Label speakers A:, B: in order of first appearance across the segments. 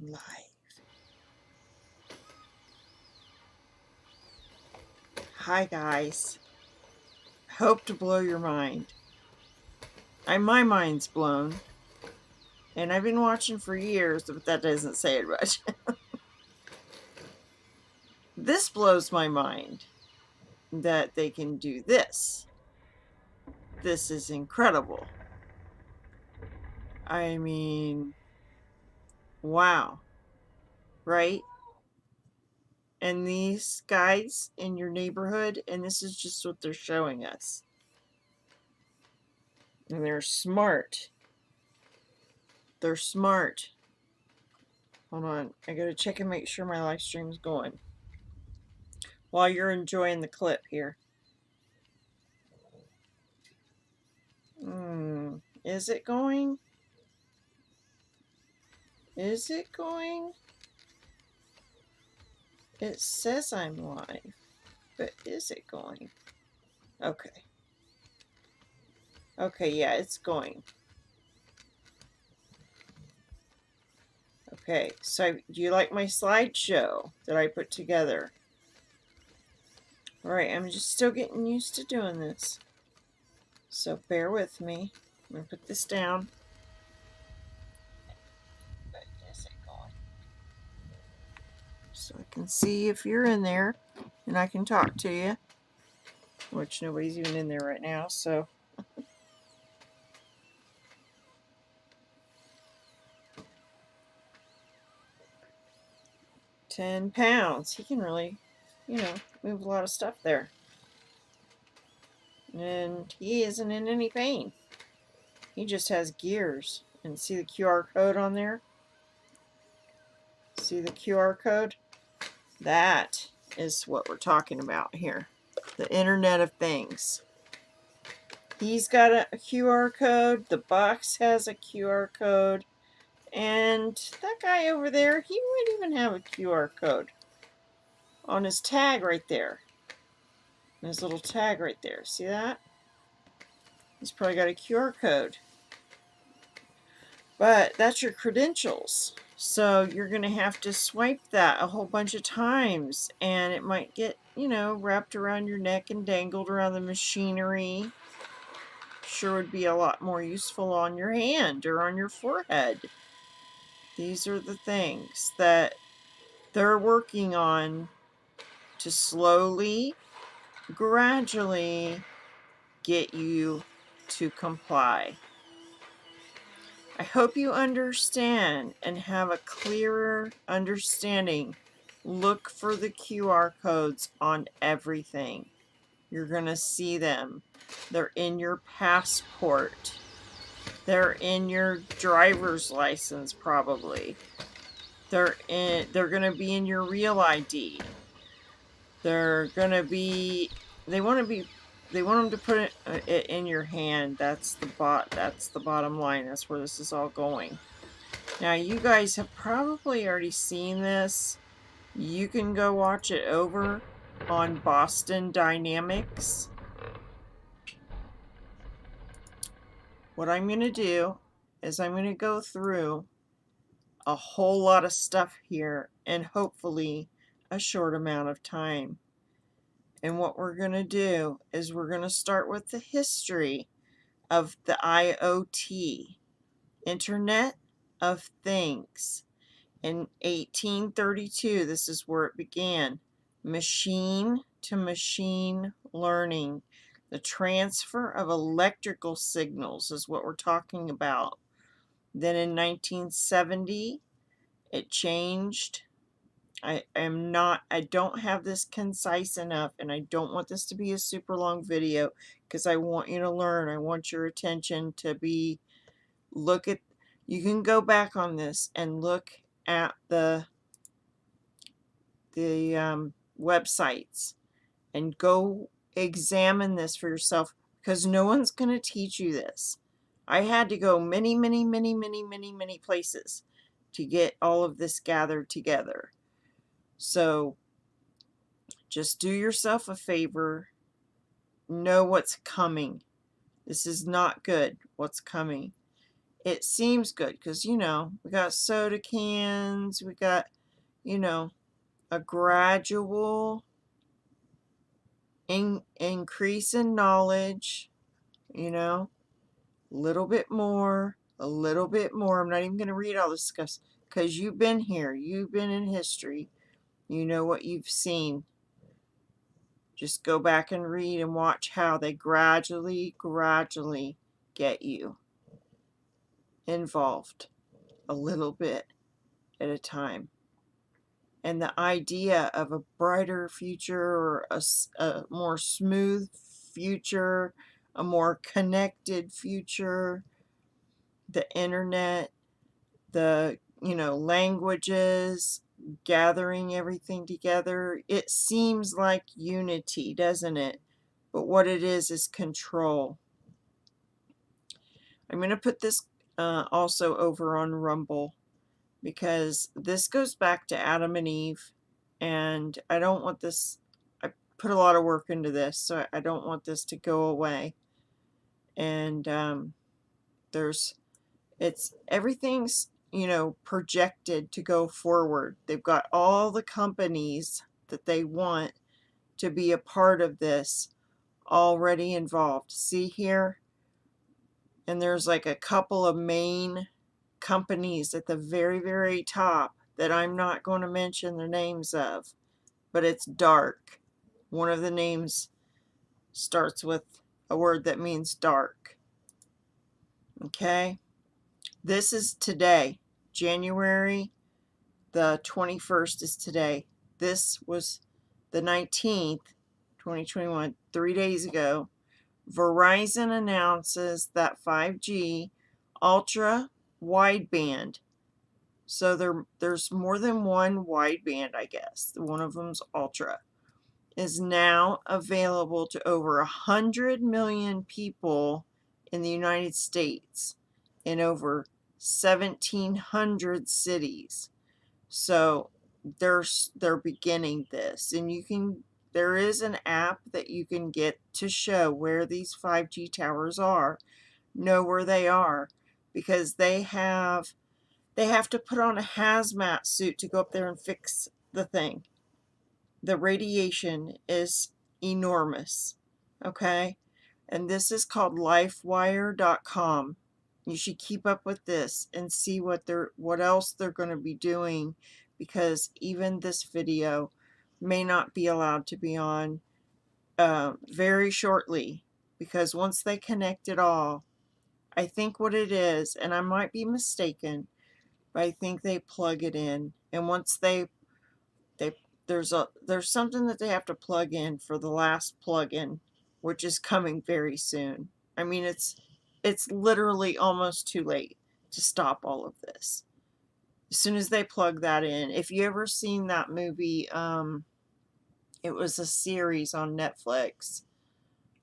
A: Live. Hi guys. Hope to blow your mind. My mind's blown. And I've been watching for years, but that doesn't say it much. This blows my mind that they can do this. This is incredible. I mean, wow. Right? And these guys in your neighborhood, and this is just what they're showing us. And they're smart. They're smart. Hold on. I gotta check and make sure my live stream's going while you're enjoying the clip here. Is it going? Is it going? It says I'm live, but is it going? Okay. Okay, yeah, it's going. Okay, so do you like my slideshow that I put together? Alright, I'm just still getting used to doing this. So bear with me. I'm going to put this down. But is it going? So I can see if you're in there and I can talk to you. Which nobody's even in there right now, so. £10. He can really, move a lot of stuff there. And he isn't in any pain. He just has gears. And see the QR code on there? See the QR code? That is what we're talking about here. The Internet of Things. He's got a QR code. The box has a QR code. And that guy over there, he might even have a QR code on his tag right there. His little tag right there. See that? He's probably got a QR code. But that's your credentials. So you're going to have to swipe that a whole bunch of times. And it might get, wrapped around your neck and dangled around the machinery. Sure would be a lot more useful on your hand or on your forehead. These are the things that they're working on to slowly, gradually get you to comply. I hope you understand and have a clearer understanding. Look for the QR codes on everything. You're going to see them. They're in your passport. They're in your driver's license probably. They're going to be in your real ID. They're going to be they want them to put it in your hand. That's the bottom line. That's where this is all going. Now, you guys have probably already seen this. You can go watch it over on Boston Dynamics. What I'm going to do is I'm going to go through a whole lot of stuff here in hopefully a short amount of time. And what we're going to do is we're going to start with the history of the IoT, Internet of Things. In 1832, this is where it began. Machine to machine learning. The transfer of electrical signals is what we're talking about. Then in 1970, it changed. I don't have this concise enough, and I don't want this to be a super long video because I want you to learn. I want your attention to be, you can go back on this and look at the websites and go examine this for yourself because no one's going to teach you this. I had to go many places to get all of this gathered together. So just do yourself a favor. Know what's coming. This is not good, what's coming. It seems good because, you know, we got soda cans, we got, you know, a gradual increase in knowledge, you know, a little bit more, a little bit more. I'm not even going to read all this stuff because you've been here, you've been in history, you know what you've seen. Just go back and read and watch how they gradually get you involved a little bit at a time. And the idea of a brighter future or a more smooth future, a more connected future, the internet, the, you know, languages, gathering everything together. It seems like unity, doesn't it? But what it is control. I'm going to put this also over on Rumble because this goes back to Adam and Eve, and I don't want this. I put a lot of work into this, so I don't want this to go away. And everything's, you know, projected to go forward. They've got all the companies that they want to be a part of this already involved. See here? And there's like a couple of main companies at the very, very top that I'm not going to mention the names of, but it's dark. One of the names starts with a word that means dark. Okay? This is today. January the 21st is today. This was the 19th, 2021, 3 days ago. Verizon announces that 5G ultra wideband. So there's more than one wideband, I guess. One of them's ultra. Is now available to over 100 million people in the United States in over 1,700 cities. So they're beginning this, and there is an app that you can get to show where these 5G towers are, know where they are, because they have to put on a hazmat suit to go up there and fix the thing. The radiation is enormous, okay? And this is called lifewire.com. You should keep up with this and see what else they're going to be doing, because even this video may not be allowed to be on very shortly, because once they connect it all, I think what it is, and I might be mistaken, but I think they plug it in, and once they there's something that they have to plug in for the last plug-in, which is coming very soon. I mean, it's literally almost too late to stop all of this. As soon as they plug that in, if you ever seen that movie, it was a series on Netflix,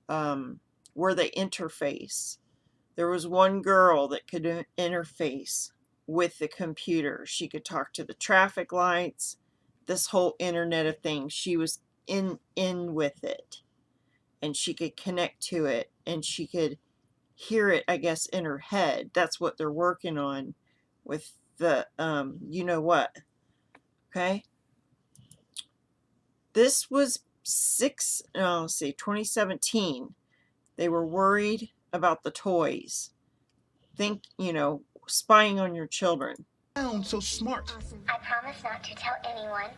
A: where they interface. There was one girl that could interface with the computer. She could talk to the traffic lights, this whole internet of things. She was in with it, and she could connect to it, and she could hear it, I guess, in her head. That's what they're working on with the you know what. Okay, this was 2017. They were worried about the toys. Think, you know, spying on your children.
B: Sound so smart.
C: Awesome. I promise not to tell anyone.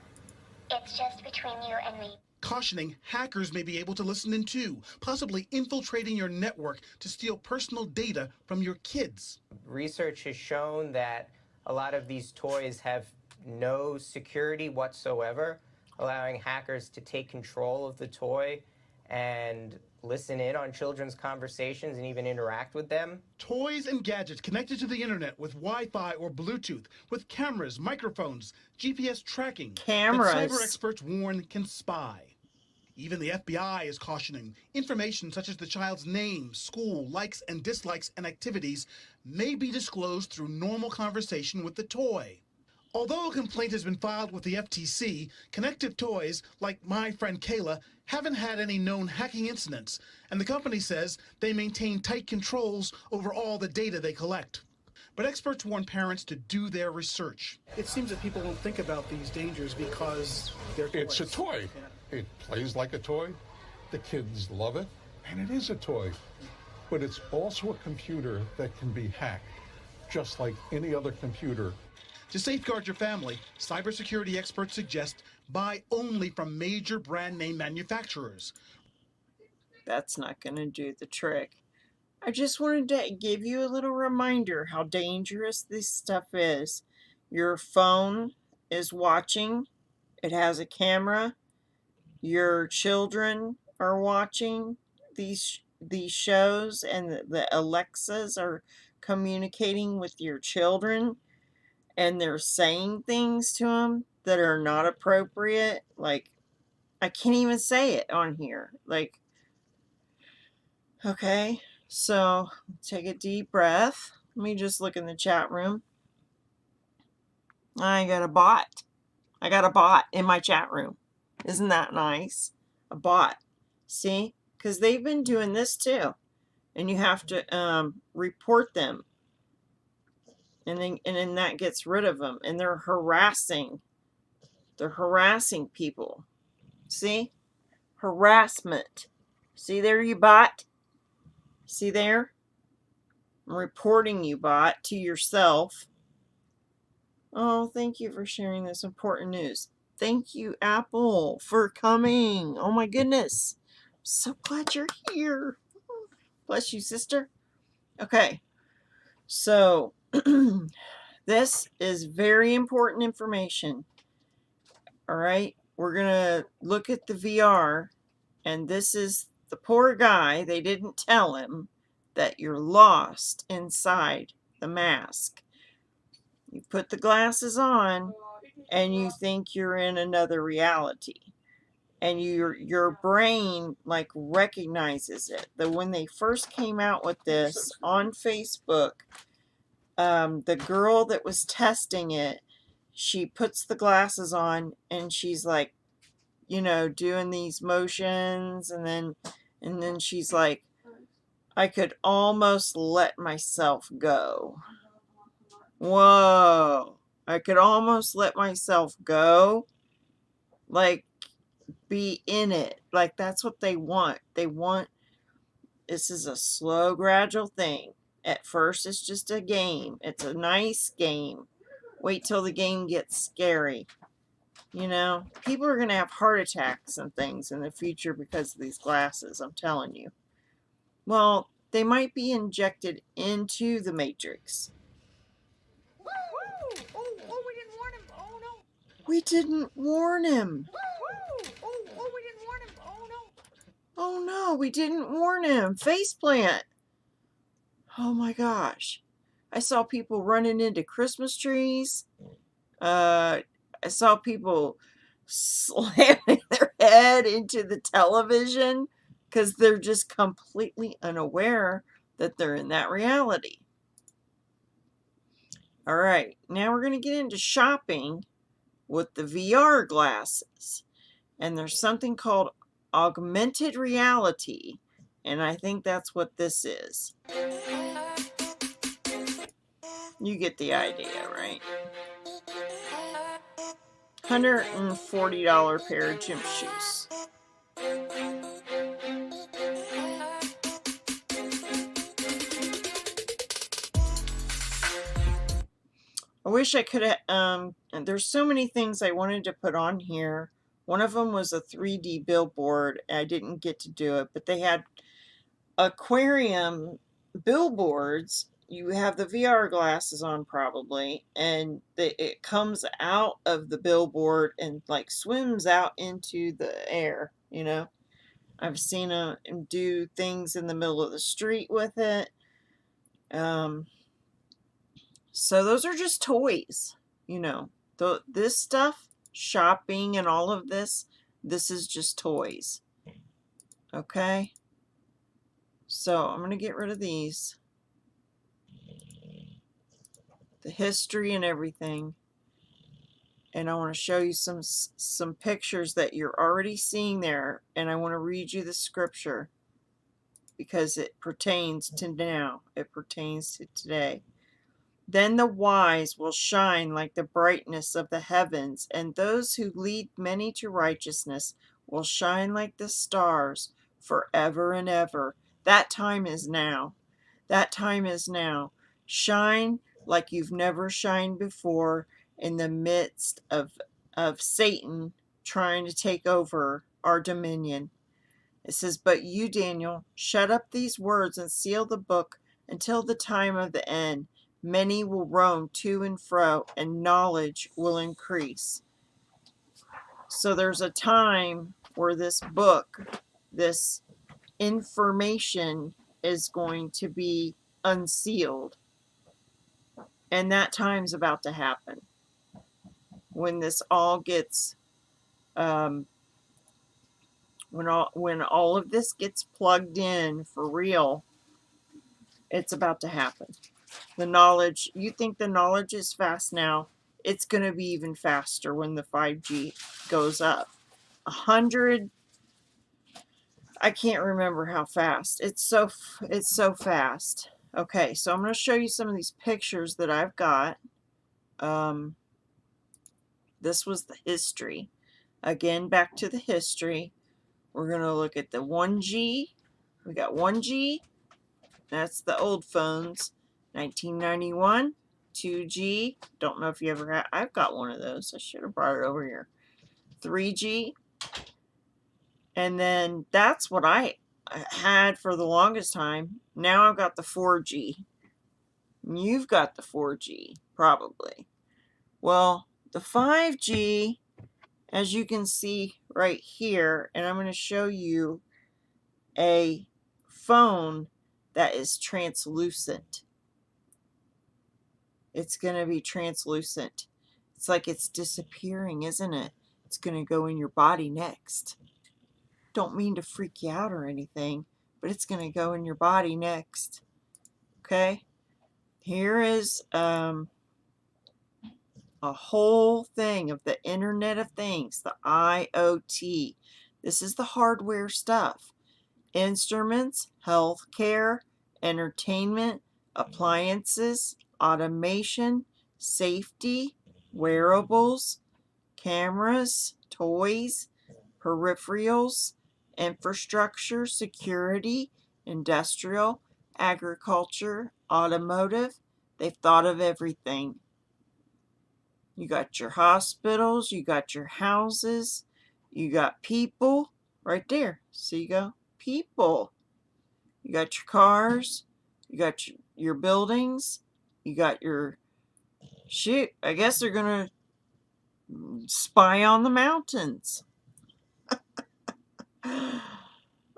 C: It's just between you and me.
B: Cautioning hackers may be able to listen in too, possibly infiltrating your network to steal personal data from your kids.
D: Research has shown that a lot of these toys have no security whatsoever, allowing hackers to take control of the toy and listen in on children's conversations and even interact with them.
B: Toys and gadgets connected to the internet with Wi-Fi or Bluetooth, with cameras, microphones, GPS tracking,
A: Cameras.
B: that cyber experts warn can spy. Even the FBI is cautioning information such as the child's name, school, likes and dislikes, and activities may be disclosed through normal conversation with the toy. Although a complaint has been filed with the FTC, Connected Toys, like my friend Kayla, haven't had any known hacking incidents, and the company says they maintain tight controls over all the data they collect. but experts warn parents to do their research. It seems that people don't think about these dangers because they're toys.
E: It's a toy.
B: Yeah.
E: It plays like a toy. The kids love it, and it is a toy. But it's also a computer that can be hacked, just like any other computer.
B: To safeguard your family, cybersecurity experts suggest buy only from major brand name manufacturers.
A: That's not going to do the trick. I just wanted to give you a little reminder how dangerous this stuff is. Your phone is watching. It has a camera. Your children are watching these shows, and the Alexas are communicating with your children, and they're saying things to them that are not appropriate. Like, I can't even say it on here. Like, okay, so take a deep breath. Let me just look in the chat room. I got a bot. I got a bot in my chat room. Isn't that nice? A bot. See? Because they've been doing this too. And you have to report them. And then that gets rid of them. And they're harassing. They're harassing people. See? Harassment. See there, you bot? See there? I'm reporting you, bot, to yourself. Oh, thank you for sharing this important news. Thank you, Apple, for coming. Oh my goodness. I'm so glad you're here. Bless you, sister. Okay. So, this is very important information. All right. We're going to look at the VR, and this is the poor guy. They didn't tell him that you're lost inside the mask. You put the glasses on and you think you're in another reality. And your brain like recognizes it. That when they first came out with this on Facebook, the girl that was testing it, she puts the glasses on and she's like, doing these motions, and then she's like, I could almost let myself go. Whoa. I could almost let myself go. Like, be in it. Like, that's what they want. This is a slow, gradual thing. At first, it's just a game. It's a nice game. Wait till the game gets scary. People are going to have heart attacks and things in the future because of these glasses, I'm telling you. Well, they might be injected into the matrix.
F: Oh, we didn't warn him. Oh, no.
A: We didn't warn him.
F: We didn't warn him. Oh, no.
A: Oh, no, we didn't warn him. Faceplant. Oh, my gosh. I saw people running into Christmas trees. I saw people slamming their head into the television because they're just completely unaware that they're in that reality. All right, now we're going to get into shopping with the VR glasses. And there's something called augmented reality, and I think that's what this is. You get the idea, right? $140 pair of gym shoes. I wish I could have, there's so many things I wanted to put on here. One of them was a 3D billboard. I didn't get to do it, but they had aquarium billboards. You have the VR glasses on probably, and it comes out of the billboard and like swims out into the air, I've seen them do things in the middle of the street with it. So those are just toys, this stuff, shopping and all of this is just toys. Okay? So I'm going to get rid of these. The history and everything. And I want to show you some pictures that you're already seeing there. And I want to read you the scripture because it pertains to now. It pertains to today. Then the wise will shine like the brightness of the heavens, and those who lead many to righteousness will shine like the stars forever and ever. That time is now. That time is now. Shine like you've never shined before in the midst of Satan trying to take over our dominion. It says, but you, Daniel, shut up these words and seal the book until the time of the end. Many will roam to and fro, and knowledge will increase. So there's a time where this book, this information is going to be unsealed. And that time's about to happen. When this all gets, when all of this gets plugged in for real, it's about to happen. The knowledge, you think the knowledge is fast now, it's going to be even faster when the 5G goes up. 100, I can't remember how fast. It's so fast. Okay, so I'm going to show you some of these pictures that I've got. This was the history. Again, back to the history. We're going to look at the 1G. We got 1G. That's the old phones. 1991. 2G. Don't know if you ever had. I've got one of those. I should have brought it over here. 3G. And then that's what I had for the longest time. Now I've got the 4G. You've got the 4G, probably. Well, the 5G, as you can see right here, and I'm going to show you a phone that is translucent. It's going to be translucent. It's like it's disappearing, isn't it? It's going to go in your body next. Don't mean to freak you out or anything, but it's going to go in your body next. Okay? Here is a whole thing of the Internet of Things, the IoT. This is the hardware stuff. Instruments, healthcare, entertainment, appliances, automation, safety, wearables, cameras, toys, peripherals, infrastructure, security, industrial, agriculture, automotive. They've thought of everything. You got your hospitals, you got your houses, you got people right there. See, you go, people. You got your cars, you got your buildings, you got your, shoot, I guess they're going to spy on the mountains.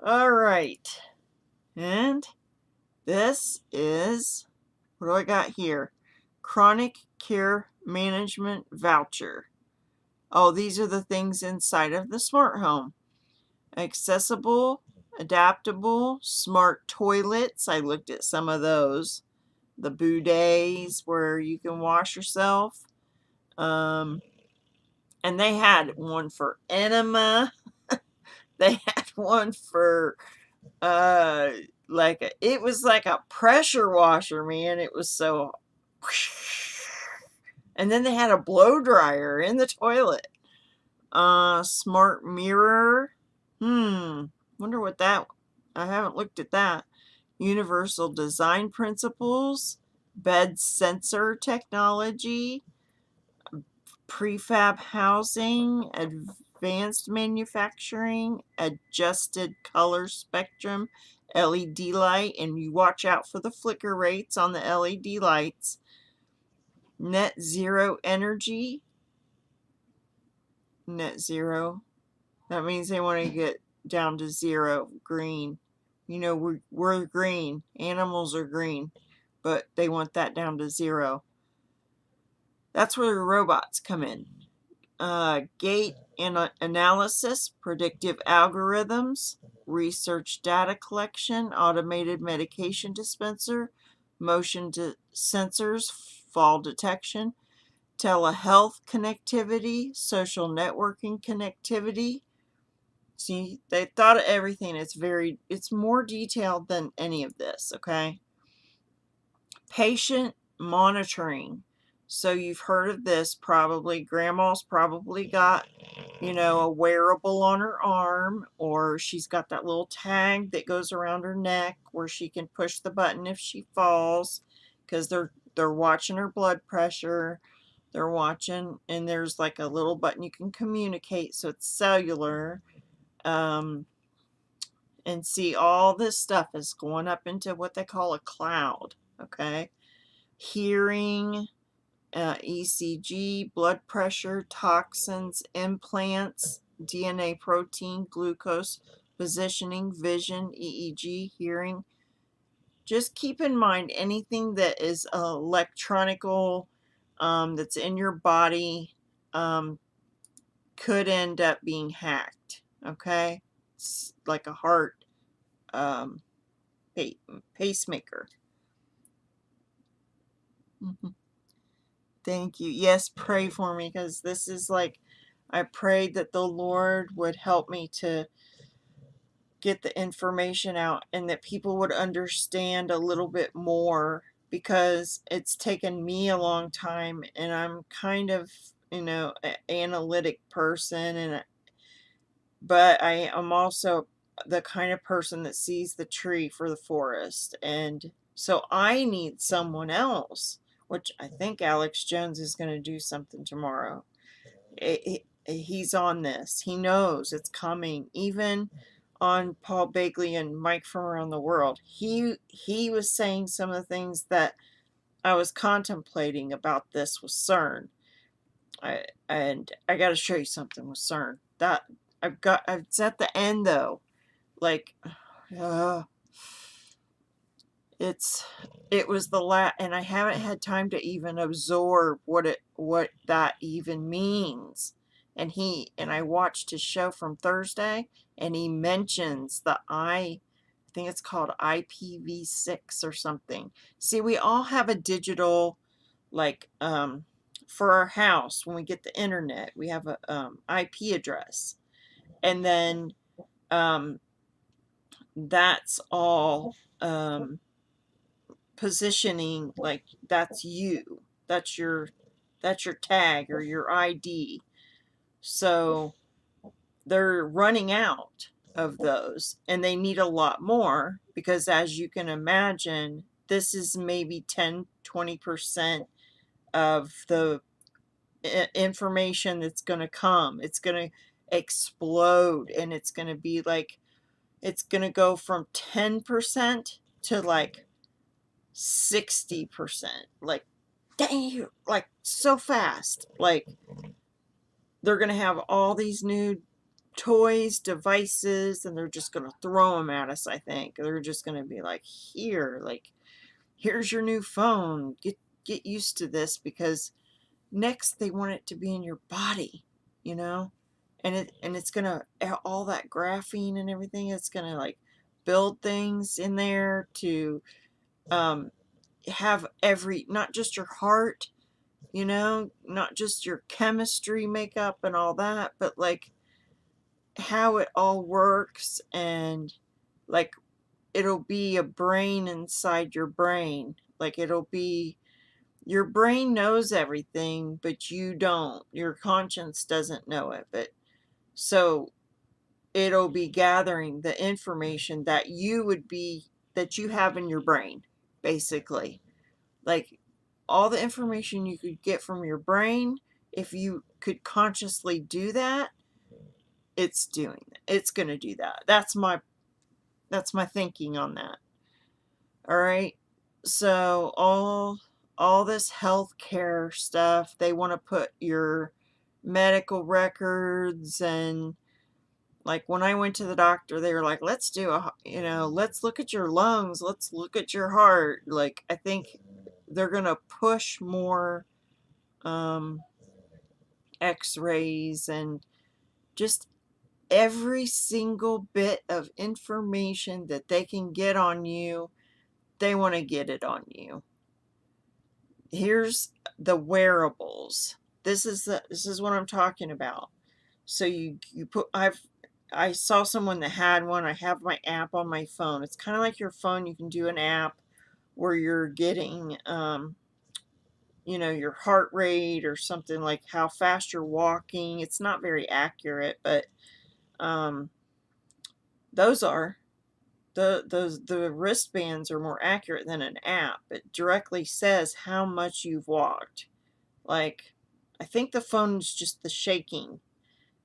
A: All right. And this is, what do I got here? Chronic care management voucher. Oh, these are the things inside of the smart home. Accessible, adaptable, smart toilets. I looked at some of those. The bidets where you can wash yourself. And they had one for enema. They had one for it was like a pressure washer, man. It was so. And then they had a blow dryer in the toilet. Smart mirror. Wonder what that. I haven't looked at that. Universal design principles. Bed sensor technology. Prefab housing. Advanced manufacturing, adjusted color spectrum, LED light, and you watch out for the flicker rates on the LED lights. Net zero energy. Net zero. That means they want to get down to zero. Green. You know, we're green. Animals are green. But they want that down to zero. That's where the robots come in. Gait analysis, predictive algorithms, research data collection, automated medication dispenser, motion sensors, fall detection, telehealth connectivity, social networking connectivity. See, they thought of everything. It's more detailed than any of this, okay? Patient monitoring. So you've heard of this probably. Grandma's probably got, a wearable on her arm, or she's got that little tag that goes around her neck where she can push the button if she falls, because they're watching her blood pressure. They're watching, and there's like a little button you can communicate, so it's cellular. And see, all this stuff is going up into what they call a cloud. Okay, hearing, ECG, blood pressure, toxins, implants, DNA protein, glucose, positioning, vision, EEG, hearing. Just keep in mind anything that is electronical, that's in your body, could end up being hacked. Okay, it's like a heart, um, pacemaker. Thank you. Yes, pray for me, because this is like, I prayed that the Lord would help me to get the information out and that people would understand a little bit more, because it's taken me a long time, and I'm kind of, an analytic person, but I am also the kind of person that sees the tree for the forest. And so I need someone else, which I think Alex Jones is going to do something tomorrow. He's on this. He knows it's coming. Even on Paul Bagley and Mike from Around the World, he was saying some of the things that I was contemplating about this with CERN. And I got to show you something with CERN. That it's at the end though. Like, uh, it was the last, and I haven't had time to even absorb what that even means. And I watched his show from Thursday, and he mentions I think it's called IPv6 or something. See, we all have a digital, like, for our house, when we get the internet, we have a IP address, and then that's all positioning, like that's you, that's your tag or your ID. So they're running out of those, and they need a lot more, because as you can imagine, this is maybe 10-20% of the information that's going to come. It's going to explode, and it's going to be like, it's going to go from 10% to like 60%. Like, dang, like so fast. Like, they're going to have all these new toys, devices, and they're just going to throw them at us. I think they're just going to be like, here's your new phone. Get used to this, because next they want it to be in your body, you know? And it's going to, all that graphene and everything, it's going to like build things in there to have not just your heart, not just your chemistry makeup and all that, but like how it all works. And like, it'll be a brain inside your brain. Like, it'll be, your brain knows everything, but you don't. Your conscience doesn't know it. But so it'll be gathering the information that you have in your brain, basically. Like, all the information you could get from your brain, if you could consciously do that, it's going to do that. That's my thinking on that. All right. So all this healthcare stuff, they want to put your medical records. And like, when I went to the doctor, they were like, let's let's look at your lungs, let's look at your heart. Like, I think they're going to push more x-rays, and just every single bit of information that they can get on you, they want to get it on you. Here's the wearables. This is what I'm talking about. So you put, I saw someone that had one. I have my app on my phone. It's kind of like your phone. You can do an app where you're getting your heart rate or something, like how fast you're walking. It's not very accurate, but those are the wristbands are more accurate than an app. It directly says how much you've walked. Like, I think the phone's just the shaking,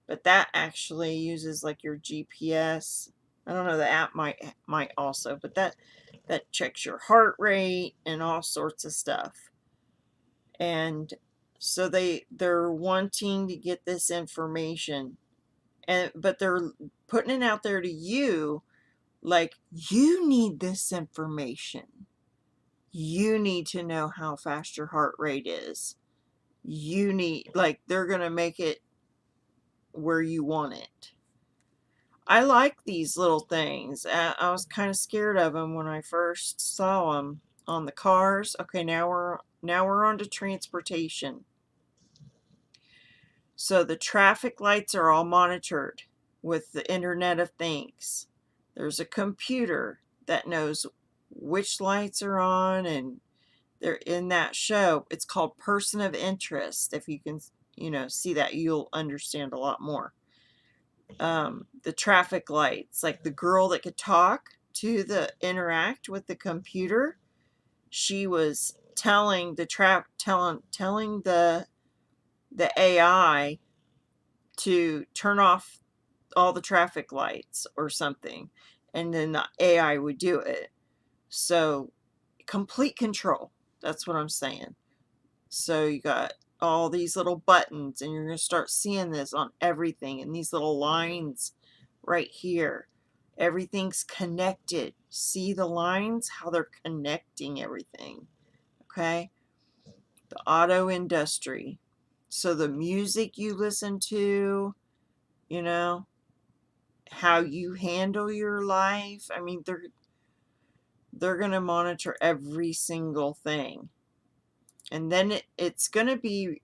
A: but that actually uses like your GPS. I don't know, the app might also, but that checks your heart rate and all sorts of stuff. And so they're wanting to get this information, but they're putting it out there to you, like, you need this information. You need to know how fast your heart rate is. You need, like, they're going to make it where you want it. I like these little things. I was kind of scared of them when I first saw them on the cars. Okay, now we're on to transportation. So the traffic lights are all monitored with the Internet of Things. There's a computer that knows which lights are on, and they're in that show. It's called Person of Interest. If you can, see that, you'll understand a lot more. The traffic lights, like the girl that could talk to interact with the computer, she was telling telling the AI to turn off all the traffic lights or something, and then the AI would do it. So complete control. That's what I'm saying. So you got all these little buttons, and you're going to start seeing this on everything, and these little lines right here. Everything's connected. See the lines? How they're connecting everything. Okay? The auto industry. So the music you listen to, you know, how you handle your life. I mean, they're going to monitor every single thing. And then it's going to be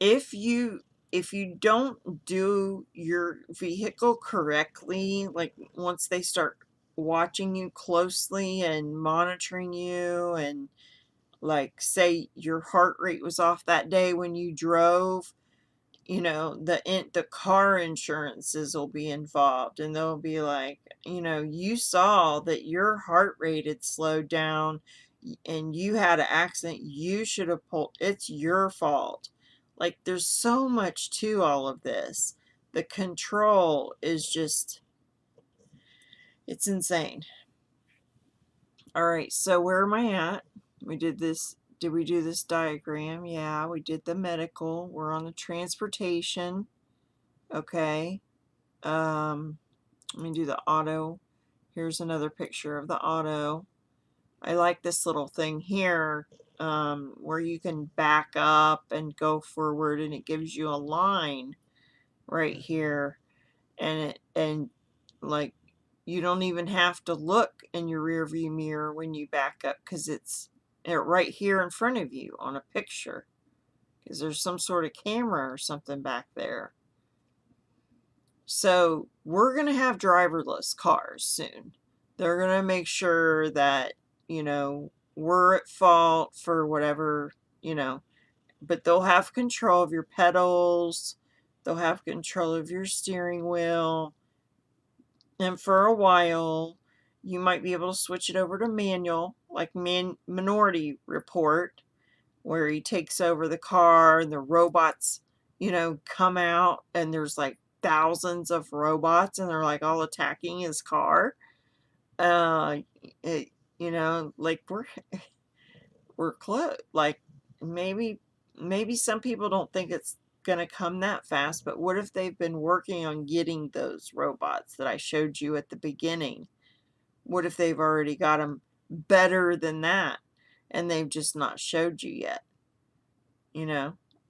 A: if you don't do your vehicle correctly, like once they start watching you closely and monitoring you, and like say your heart rate was off that day when you drove, the car insurances will be involved, and they'll be like, you saw that your heart rate had slowed down and you had an accident, you should have pulled, it's your fault. Like, there's so much to all of this. The control is just, it's insane. All right, so where am I at? Did we do this diagram? Yeah, we did the medical. We're on the transportation. Okay. Let me do the auto. Here's another picture of the auto. I like this little thing here, where you can back up and go forward, and it gives you a line right here, and like, you don't even have to look in your rear view mirror when you back up, because it's right here in front of you on a picture, because there's some sort of camera or something back there. So we're going to have driverless cars soon. They're going to make sure that, we're at fault for whatever, but they'll have control of your pedals. They'll have control of your steering wheel. And for a while, you might be able to switch it over to manual, like Minority Report, where he takes over the car and the robots, come out, and there's like thousands of robots, and they're like all attacking his car. It, like we're close. Like, maybe some people don't think it's gonna come that fast, but what if they've been working on getting those robots that I showed you at the beginning? What if they've already got them better than that, and they've just not showed you yet?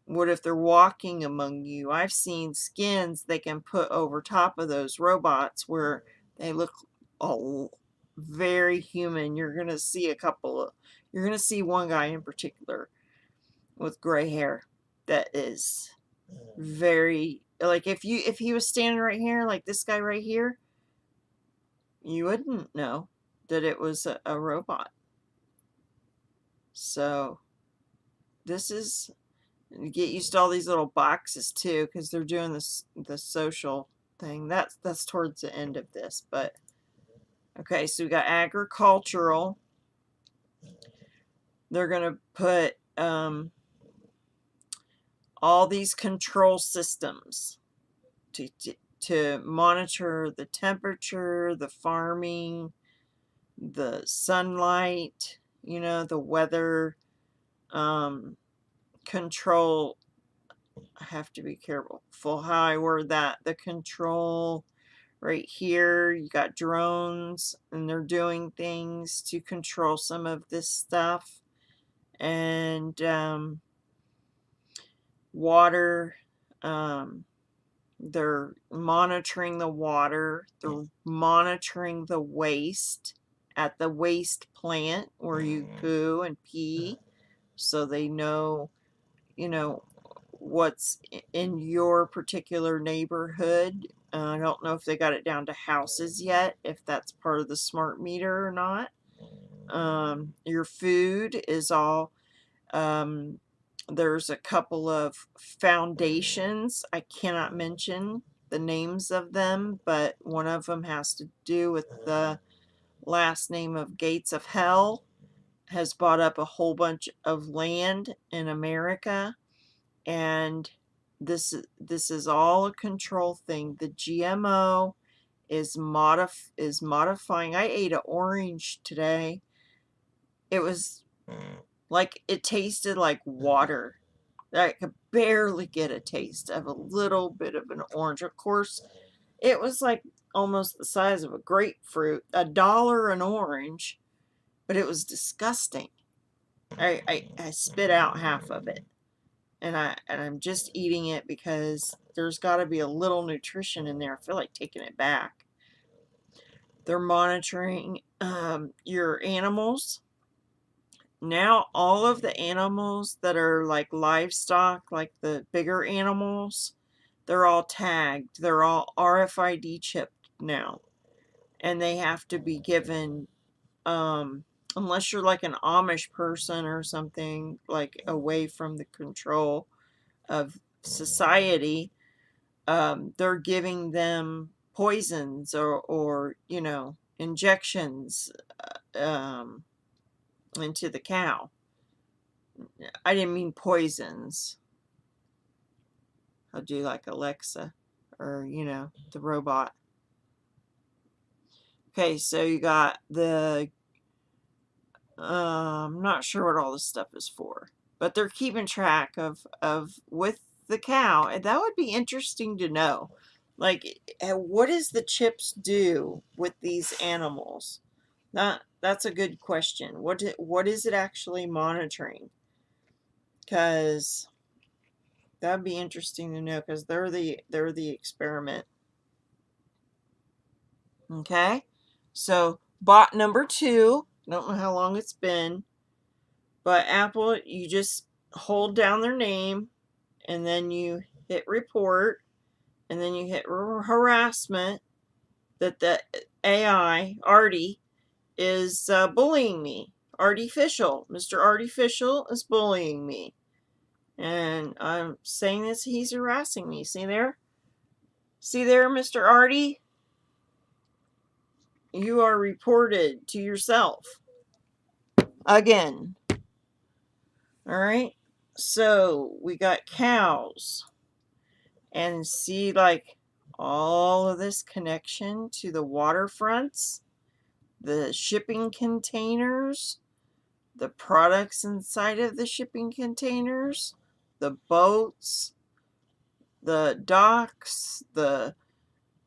A: What if they're walking among you? I've seen skins they can put over top of those robots where they look all very human. You're going to see you're going to see one guy in particular with gray hair that is very, like, if he was standing right here, like this guy right here, you wouldn't know that it was a robot. So this is, get used to all these little boxes too, because they're doing this the social thing. That's towards the end of this, but okay, so we got agricultural. They're gonna put all these control systems to monitor the temperature, the farming, the sunlight, the weather, control. I have to be careful for how I word that. The control right here, you got drones, and they're doing things to control some of this stuff. And water, they're monitoring the water, they're monitoring the waste at the waste plant where you poo and pee, so they know, what's in your particular neighborhood. I don't know if they got it down to houses yet, if that's part of the smart meter or not. Your food is all, there's a couple of foundations. I cannot mention the names of them, but one of them has to do with the last name of Gates of Hell, has bought up a whole bunch of land in America, and this is all a control thing. The GMO is modifying. I ate an orange today. It was like, it tasted like water. I could barely get a taste of a little bit of an orange. Of course, it was like almost the size of a grapefruit, $1 an orange, but it was disgusting. I spit out half of it, and I'm just eating it because there's got to be a little nutrition in there. I feel like taking it back. They're monitoring your animals. Now all of the animals that are like livestock, like the bigger animals, they're all tagged. They're all RFID chipped now. And they have to be given, unless you're like an Amish person or something, like away from the control of society, they're giving them poisons or injections into the cow. I didn't mean poisons. I'll do like Alexa or, the robot. Okay, so you got the, I'm not sure what all this stuff is for, but they're keeping track of with the cow, and that would be interesting to know. Like, what does the chips do with these animals? That's a good question. What is it actually monitoring? Because that'd be interesting to know, because they're the experiment. Okay, so bot number 2. Don't know how long it's been, but Apple, you just hold down their name, and then you hit report, and then you hit harassment, that the AI Artie is bullying me. Artificial, Mr. Artificial is bullying me, and I'm saying this. He's harassing me. See there, Mr. Artie. You are reported to yourself again. All right. So we got cows, and see, like, all of this connection to the waterfronts, the shipping containers, the products inside of the shipping containers, the boats, the docks, the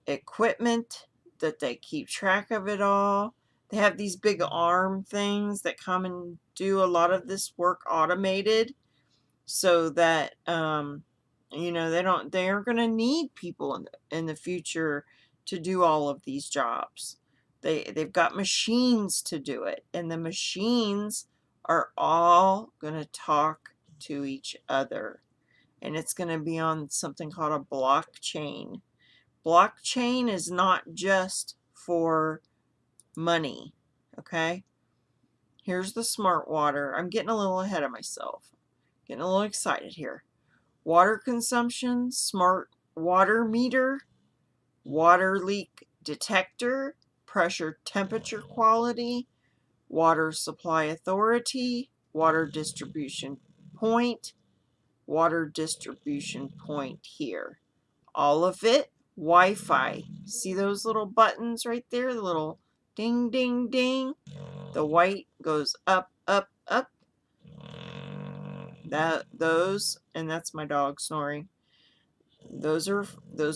A: equipment, that they keep track of it all. They have these big arm things that come and do a lot of this work automated, so that they aren't going to need people in the future to do all of these jobs. They've got machines to do it, and the machines are all going to talk to each other, and it's going to be on something called a blockchain. Blockchain is not just for money, okay? Here's the smart water. I'm getting a little ahead of myself. Getting a little excited here. Water consumption, smart water meter, water leak detector, pressure temperature quality, water supply authority, water distribution point here. All of it Wi-Fi. See those little buttons right there? The little ding, ding, ding. The white goes up, up, up. Those, and that's my dog snoring. Those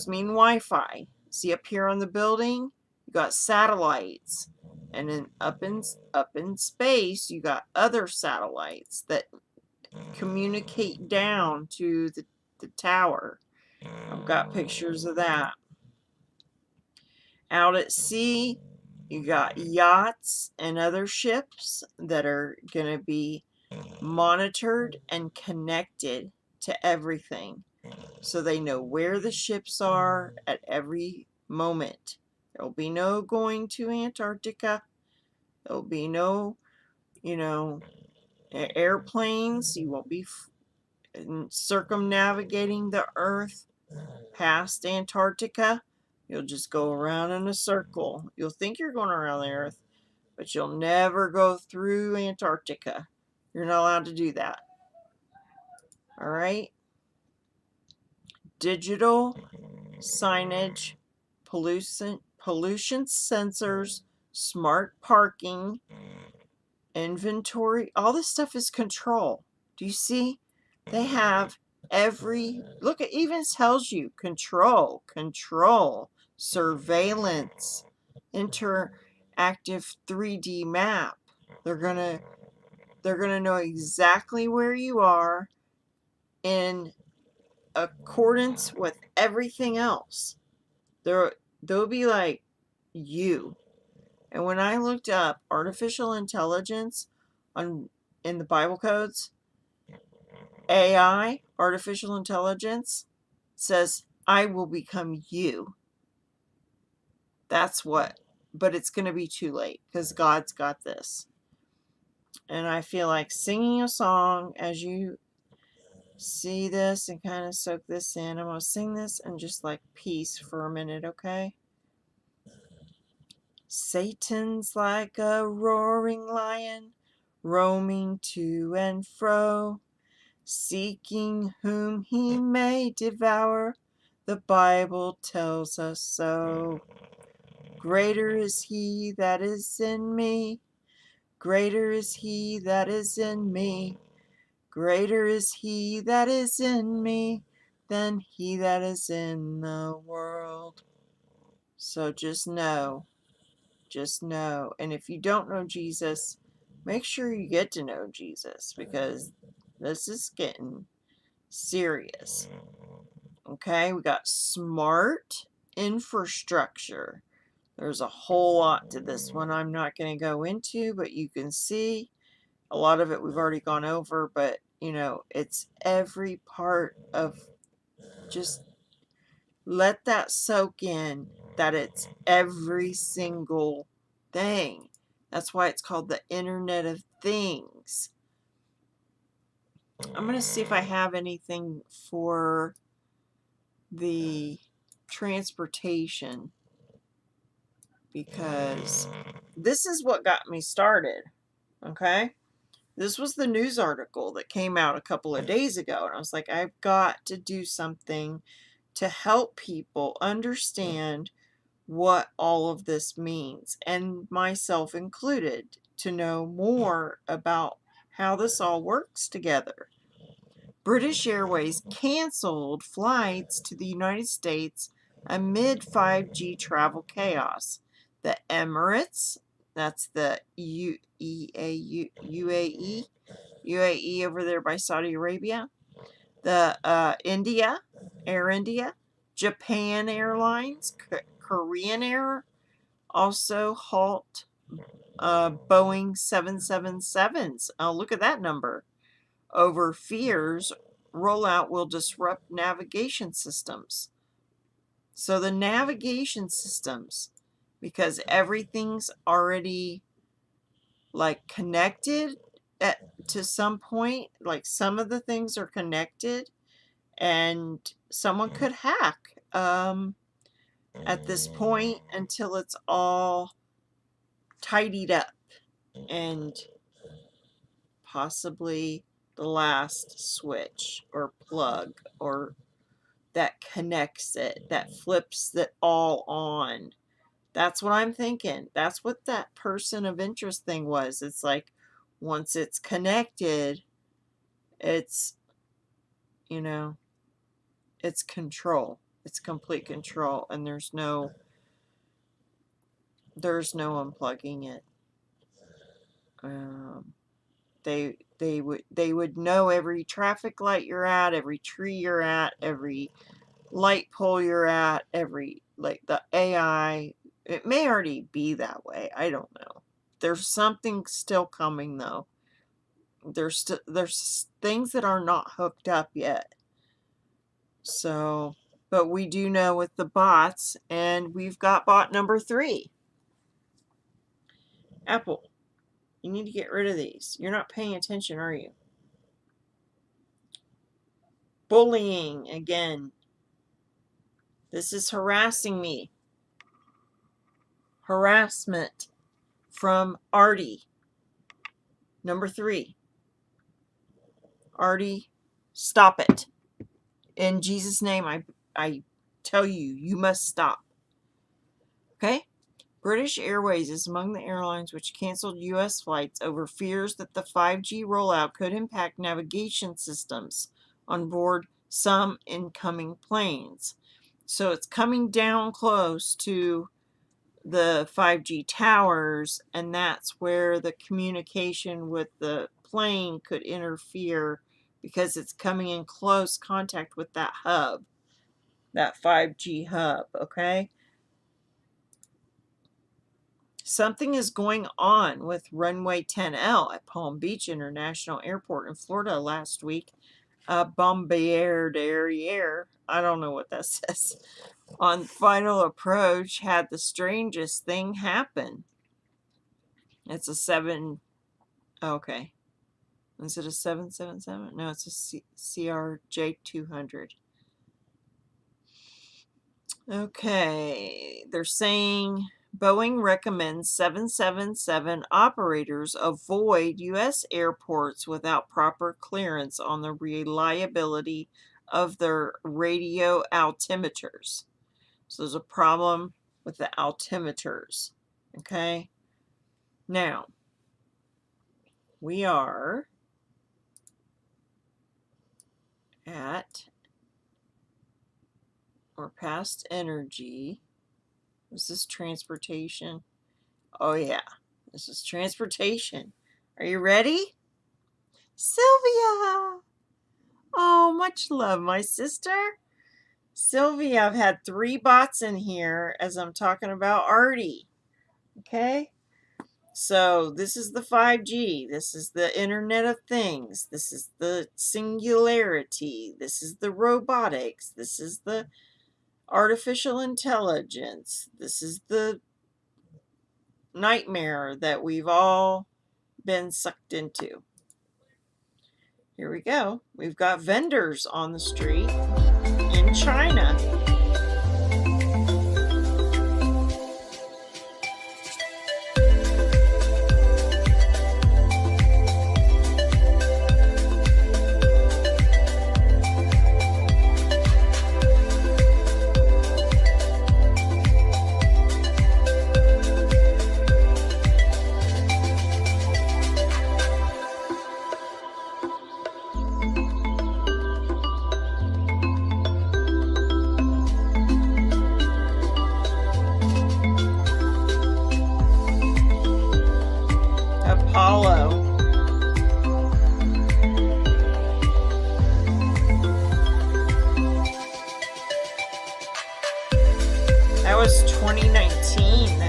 A: mean Wi-Fi. See up here on the building, you got satellites, and then up in space, you got other satellites that communicate down to the tower. I've got pictures of that. Out at sea, you got yachts and other ships that are going to be monitored and connected to everything, so they know where the ships are at every moment. There'll be no going to Antarctica. There'll be no, airplanes. You won't be circumnavigating the Earth past Antarctica. You'll just go around in a circle. You'll think you're going around the Earth, but you'll never go through Antarctica. You're not allowed to do that. All right? Digital signage, pollution sensors, smart parking, inventory, all this stuff is control. Do you see? They have look, it even tells you control, surveillance, interactive 3D map. They're gonna know exactly where you are in accordance with everything else. They'll be like you. And when I looked up artificial intelligence in the Bible codes, AI, artificial intelligence, says, I will become you. That's what. But it's going to be too late because God's got this. And I feel like singing a song as you see this and kind of soak this in. I'm going to sing this and just like peace for a minute, okay? Satan's like a roaring lion, roaming to and fro, seeking whom he may devour. The Bible tells us so. Greater is he that is in me. Greater is he that is in me. Greater is he that is in me than he that is in the world. So just know. And if you don't know Jesus, make sure you get to know Jesus, because this is getting serious. Okay, we got smart infrastructure. There's a whole lot to this one I'm not going to go into, but you can see a lot of it we've already gone over, but it's every part of, just let that soak in, that it's every single thing. That's why it's called the Internet of Things. I'm going to see if I have anything for the transportation, because this is what got me started. Okay? This was the news article that came out a couple of days ago, and I was like, I've got to do something to help people understand what all of this means, and myself included, to know more about how this all works together. British Airways canceled flights to the United States amid 5G travel chaos. The Emirates, that's the UAE over there by Saudi Arabia, the Air India, Japan Airlines, Korean Air, also halt Boeing 777s. Oh, look at that number. Over fears rollout will disrupt navigation systems. So the navigation systems, because everything's already like connected to some point. Like some of the things are connected, and someone could hack at this point until it's all tidied up, and possibly the last switch or plug or that connects it, that flips it all on. That's what I'm thinking. That's what that person of interest thing was. It's like once it's connected, it's, you know, it's control. It's complete control, and there's no unplugging it. They would know every traffic light you're at, every tree you're at, every light pole you're at, every, like, the AI. It may already be that way. I don't know. There's something still coming though. There's things that are not hooked up yet. So, but we do know with the bots, and we've got bot number 3. Apple, you need to get rid of these. You're not paying attention, are you? Bullying again. This is harassing me. Harassment from Artie. Number 3. Artie, stop it. In Jesus' name, I tell you, you must stop. Okay? British Airways is among the airlines which canceled U.S. flights over fears that the 5G rollout could impact navigation systems on board some incoming planes. So it's coming down close to the 5G towers, and that's where the communication with the plane could interfere because it's coming in close contact with that hub, that 5G hub, okay? Something is going on with runway 10L at Palm Beach International Airport in Florida last week. Bombardier, I don't know what that says, on final approach had the strangest thing happen. It's a 7, okay. Is it a 777? No, it's a CRJ200. Okay, they're saying Boeing recommends 777 operators avoid U.S. airports without proper clearance on the reliability of their radio altimeters. So there's a problem with the altimeters. Okay, now we are at, or past energy. Is this transportation? Oh yeah, this is transportation. Are you ready? Sylvia! Oh, much love, my sister. Sylvia, I've had 3 bots in here as I'm talking about Artie. Okay? So this is the 5G. This is the Internet of Things. This is the Singularity. This is the robotics. This is the artificial intelligence. This is the nightmare that we've all been sucked into. Here we go. We've got vendors on the street in China. Apollo. That was 2019.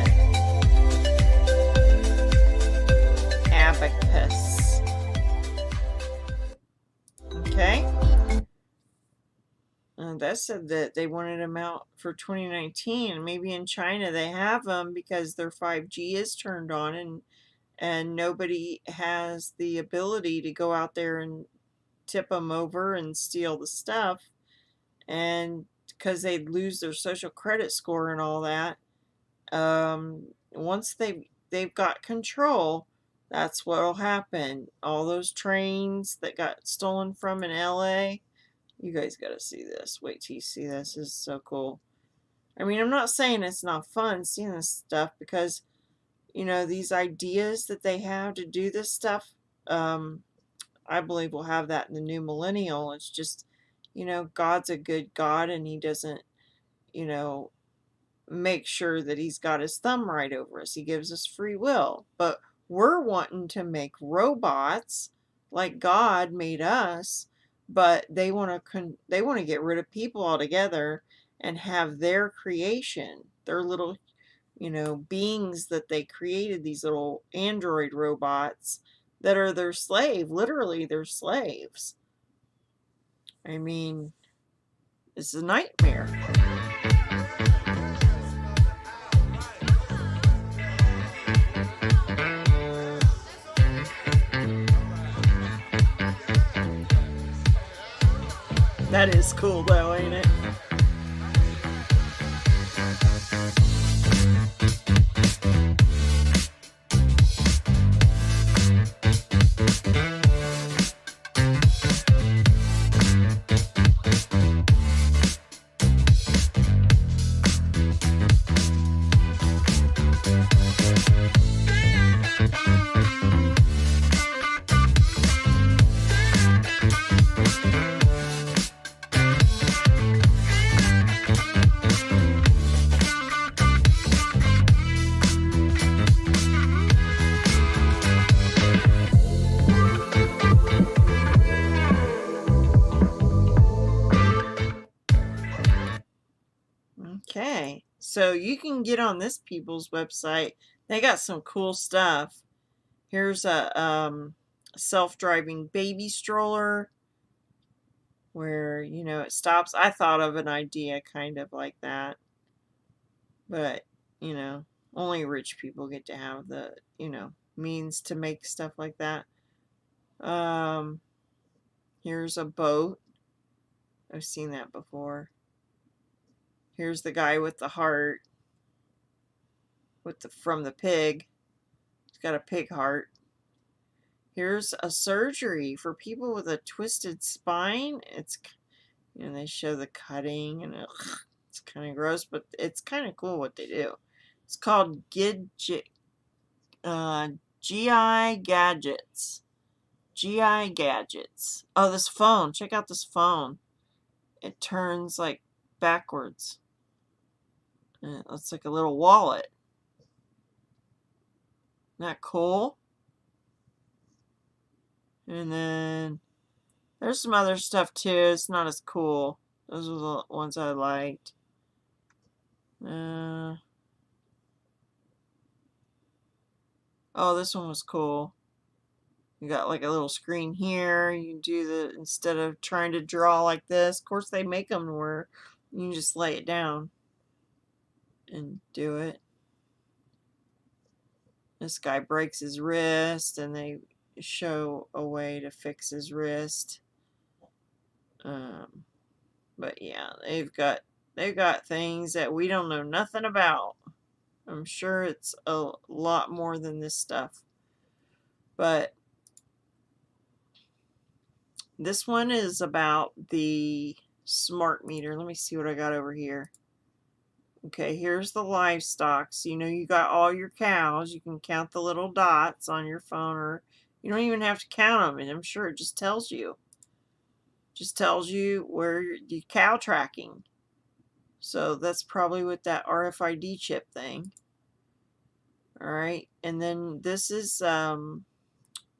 A: Abacus. Okay. That said that they wanted them out for 2019. Maybe in China they have them because their 5G is turned on, and nobody has the ability to go out there and tip them over and steal the stuff, and because they'd lose their social credit score and all that. Once they've got control, that's what'll happen. All those trains that got stolen from in LA, you guys gotta see this. Wait till you see this. This is so cool. I mean, I'm not saying it's not fun seeing this stuff, because these ideas that they have to do this stuff, I believe we'll have that in the new millennial. It's just, God's a good God, and he doesn't, you know, make sure that he's got his thumb right over us. He gives us free will. But we're wanting to make robots like God made us, but they want to get rid of people altogether and have their creation, their little, beings that they created, these little android robots that are their slave, literally their slaves. I mean, it's a nightmare. That is cool though, ain't it? Okay, so you can get on this people's website. They got some cool stuff. Here's a self-driving baby stroller where, it stops. I thought of an idea kind of like that, but, only rich people get to have the, means to make stuff like that. Here's a boat. I've seen that before. Here's the guy with the heart from the pig. He's got a pig heart. Here's a surgery for people with a twisted spine. They show the cutting, and it's kind of gross, but it's kind of cool what they do. It's called GI Gadgets. GI Gadgets. Oh, this phone. Check out this phone. It turns like backwards. And it looks like a little wallet. Isn't that cool? And then there's some other stuff too. It's not as cool. Those are the ones I liked. Oh, this one was cool. You got like a little screen here. You can do instead of trying to draw like this. Of course, they make them where you can just lay it down and do it. This guy breaks his wrist, and they show a way to fix his wrist. But yeah, they've got things that we don't know nothing about. I'm sure it's a lot more than this stuff. But this one is about the smart meter. Let me see what I got over here. Okay, here's the livestock. So you got all your cows. You can count the little dots on your phone, or you don't even have to count them, and I'm sure it just tells you. Just tells you where the cow tracking. So that's probably with that RFID chip thing. All right, and then this is trying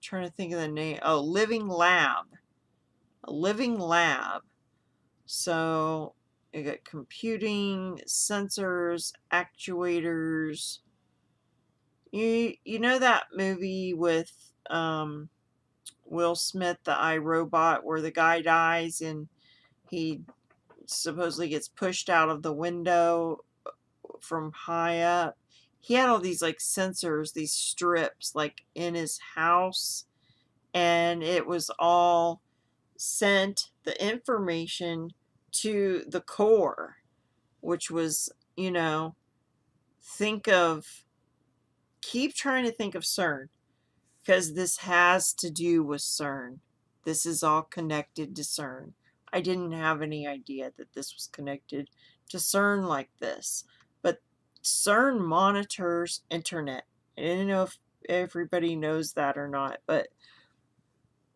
A: to think of the name. Oh, Living Lab. A living lab. So you got computing, sensors, actuators. You know that movie with Will Smith, the iRobot, where the guy dies and he supposedly gets pushed out of the window from high up. he had all these like sensors, these strips like in his house, and it was all sent the information to the core, which was, keep trying to think of CERN, because this has to do with CERN. This is all connected to CERN. I didn't have any idea that this was connected to CERN like this, but CERN monitors internet. I didn't know if everybody knows that or not, but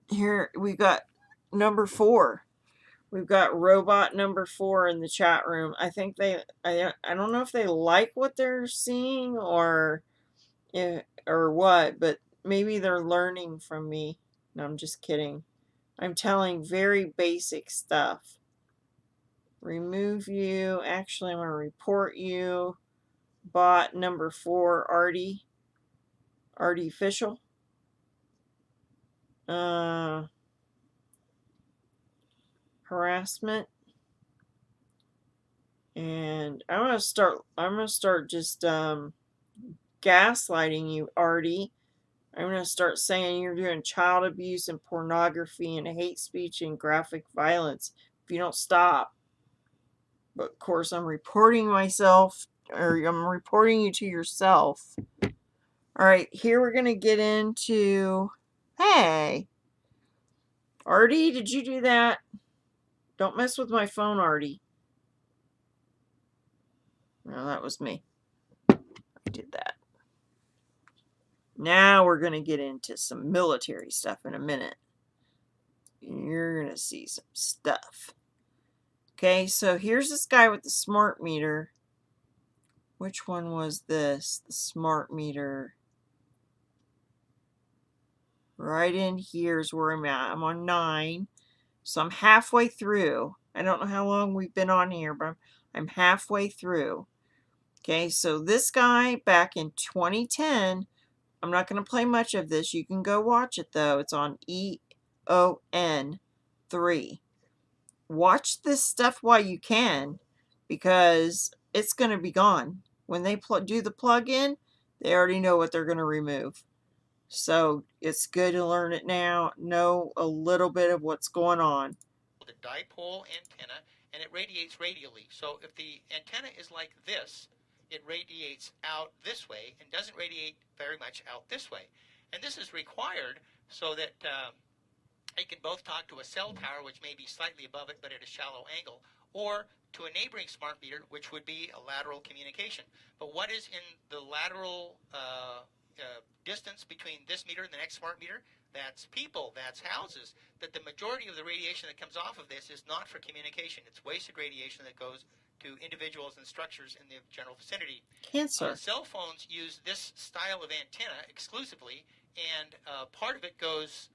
A: here we got number 4. We've got robot number 4 in the chat room. I think I don't know if they like what they're seeing or what, but maybe they're learning from me. No, I'm just kidding. I'm telling very basic stuff. Remove you. Actually, I'm going to report you. Bot number 4, Artie. Artificial. Harassment. And I'm gonna start just gaslighting you, Artie. I'm gonna start saying you're doing child abuse and pornography and hate speech and graphic violence if you don't stop. But of course, I'm reporting myself, or I'm reporting you to yourself. All right, here we're gonna get into. Hey, Artie, did you do that? Don't mess with my phone, Artie. No, that was me. I did that. Now we're going to get into some military stuff in a minute. You're going to see some stuff. Okay, so here's this guy with the smart meter. Which one was this? The smart meter. Right in here is where I'm at. I'm on 9. So I'm halfway through. I don't know how long we've been on here, but I'm halfway through. Okay, so this guy back in 2010, I'm not going to play much of this. You can go watch it, though. It's on EON 3. Watch this stuff while you can, because it's going to be gone. When they do the plug-in, they already know what they're going to remove. So it's good to learn it now, know a little bit of what's going on.
G: The dipole antenna, and it radiates radially. So if the antenna is like this, it radiates out this way and doesn't radiate very much out this way. And this is required so that it can both talk to a cell tower, which may be slightly above it but at a shallow angle, or to a neighboring smart meter, which would be a lateral communication. But what is in the lateral distance between this meter and the next smart meter? That's people, that's houses. That the majority of the radiation that comes off of this is not for communication. It's wasted radiation that goes to individuals and structures in the general vicinity.
A: Cancer.
G: Cell phones use this style of antenna exclusively, and part of it goes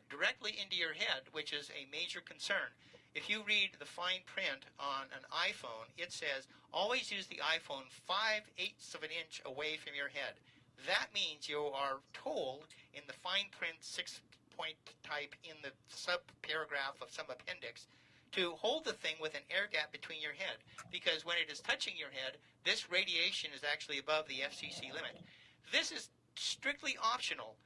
G: directly into your head, which is a major concern. If you read the fine print on an iPhone, it says always use the iPhone 5/8 of an inch away from your head. That means you are told in the fine print 6-point type in the sub-paragraph of some appendix to hold the thing with an air gap between your head, because when it is touching your head, this radiation is actually above the FCC limit. This is strictly optional.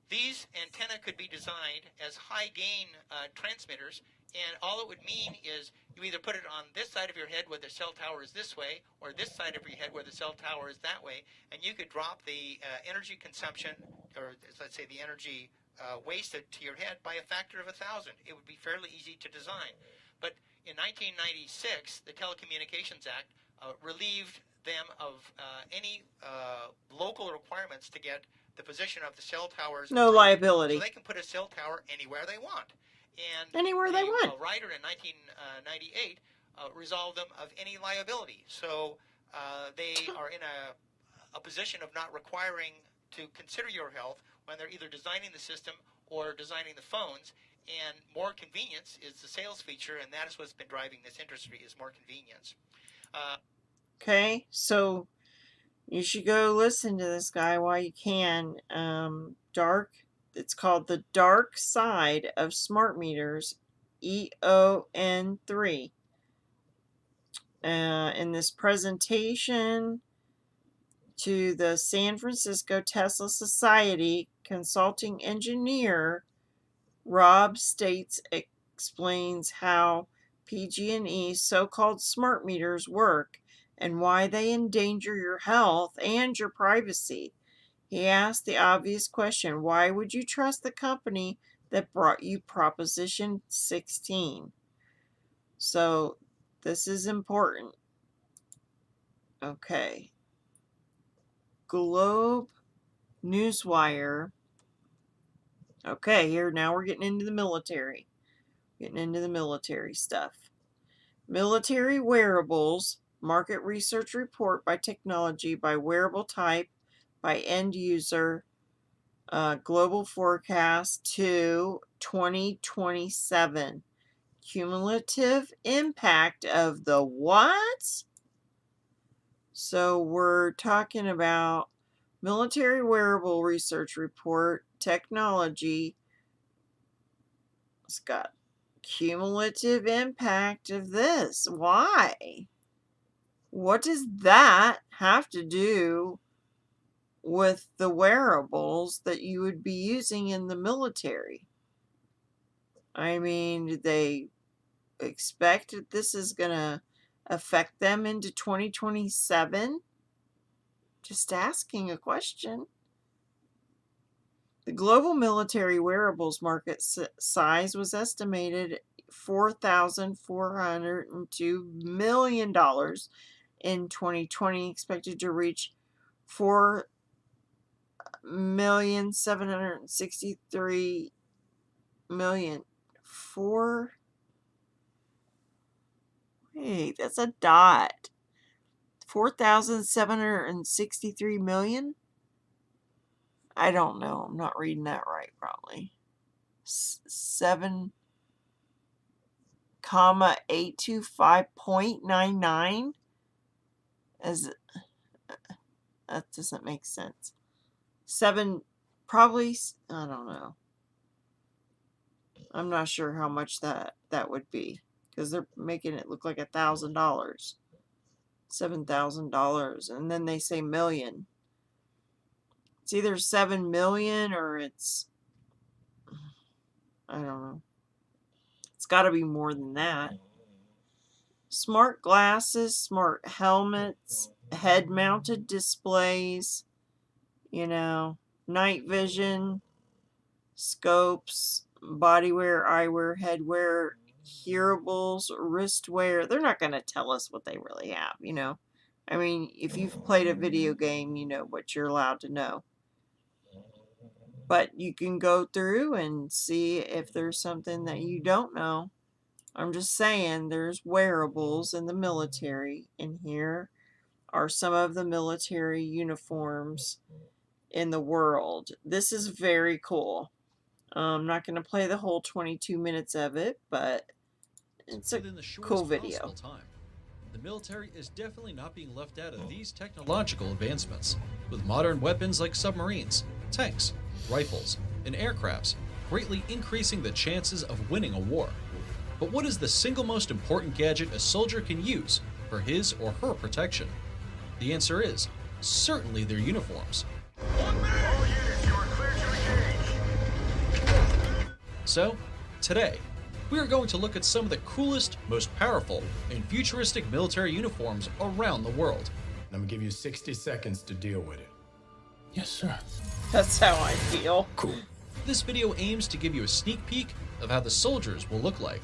G: These antennae could be designed as high-gain transmitters, and all it would mean is you either put it on this side of your head where the cell tower is this way, or this side of your head where the cell tower is that way, and you could drop the energy consumption, or let's say the energy wasted to your head by a factor of 1,000. It would be fairly easy to design. But in 1996, the Telecommunications Act relieved them of any local requirements to get the position of the cell towers.
A: No liability.
G: So they can put a cell tower anywhere they want. And
A: anywhere they want.
G: Rider in 1998 resolved them of any liability. So they are in a position of not requiring to consider your health when they're either designing the system or designing the phones. And more convenience is the sales feature, and that is what's been driving this industry, is more convenience.
A: Okay, so you should go listen to this guy while you can. It's called The Dark Side of Smart Meters, EON 3. In this presentation, to the San Francisco Tesla Society consulting engineer Rob States explains how PG&E's so-called smart meters work and why they endanger your health and your privacy. He asked the obvious question, why would you trust the company that brought you Proposition 16? So this is important. Okay. Globe Newswire. Okay, here now we're getting into the military. Getting into the military stuff. Military wearables, market research report by technology, by wearable type, by end user, global forecast to 2027. Cumulative impact of the what? So we're talking about military wearable research report, technology. It's got cumulative impact of this. Why? What does that have to do with the wearables that you would be using in the military? I mean, do they expect that this is going to affect them into 2027? Just asking a question. The global military wearables market size was estimated $4,402 million in 2020, expected to reach 4,763,000,000. Wait, that's a dot. 4,763 million? I don't know. I'm not reading that right, probably. 7,825.99? As that doesn't make sense. 7, probably, I don't know. I'm not sure how much that would be, because they're making it look like $1,000. $7,000, and then they say million. It's either 7 million or it's, I don't know. It's got to be more than that. Smart glasses, smart helmets, head-mounted displays, night vision, scopes, bodywear, eyewear, headwear, hearables, wristwear. They're not going to tell us what they really have, I mean, if you've played a video game, you know what you're allowed to know. But you can go through and see if there's something that you don't know. I'm just saying there's wearables in the military, and here are some of the military uniforms in the world. This is very cool. I'm not going to play the whole 22 minutes of it, but it's a cool video.
H: The military is definitely not being left out of these technological advancements, with modern weapons like submarines, tanks, rifles, and aircrafts greatly increasing the chances of winning a war. But what is the single most important gadget a soldier can use for his or her protection? The answer is certainly their uniforms. So, today, we are going to look at some of the coolest, most powerful, and futuristic military uniforms around the world.
I: I'm gonna give you 60 seconds to deal with it.
E: Yes, sir.
A: That's how I feel.
I: Cool.
H: This video aims to give you a sneak peek of how the soldiers will look like.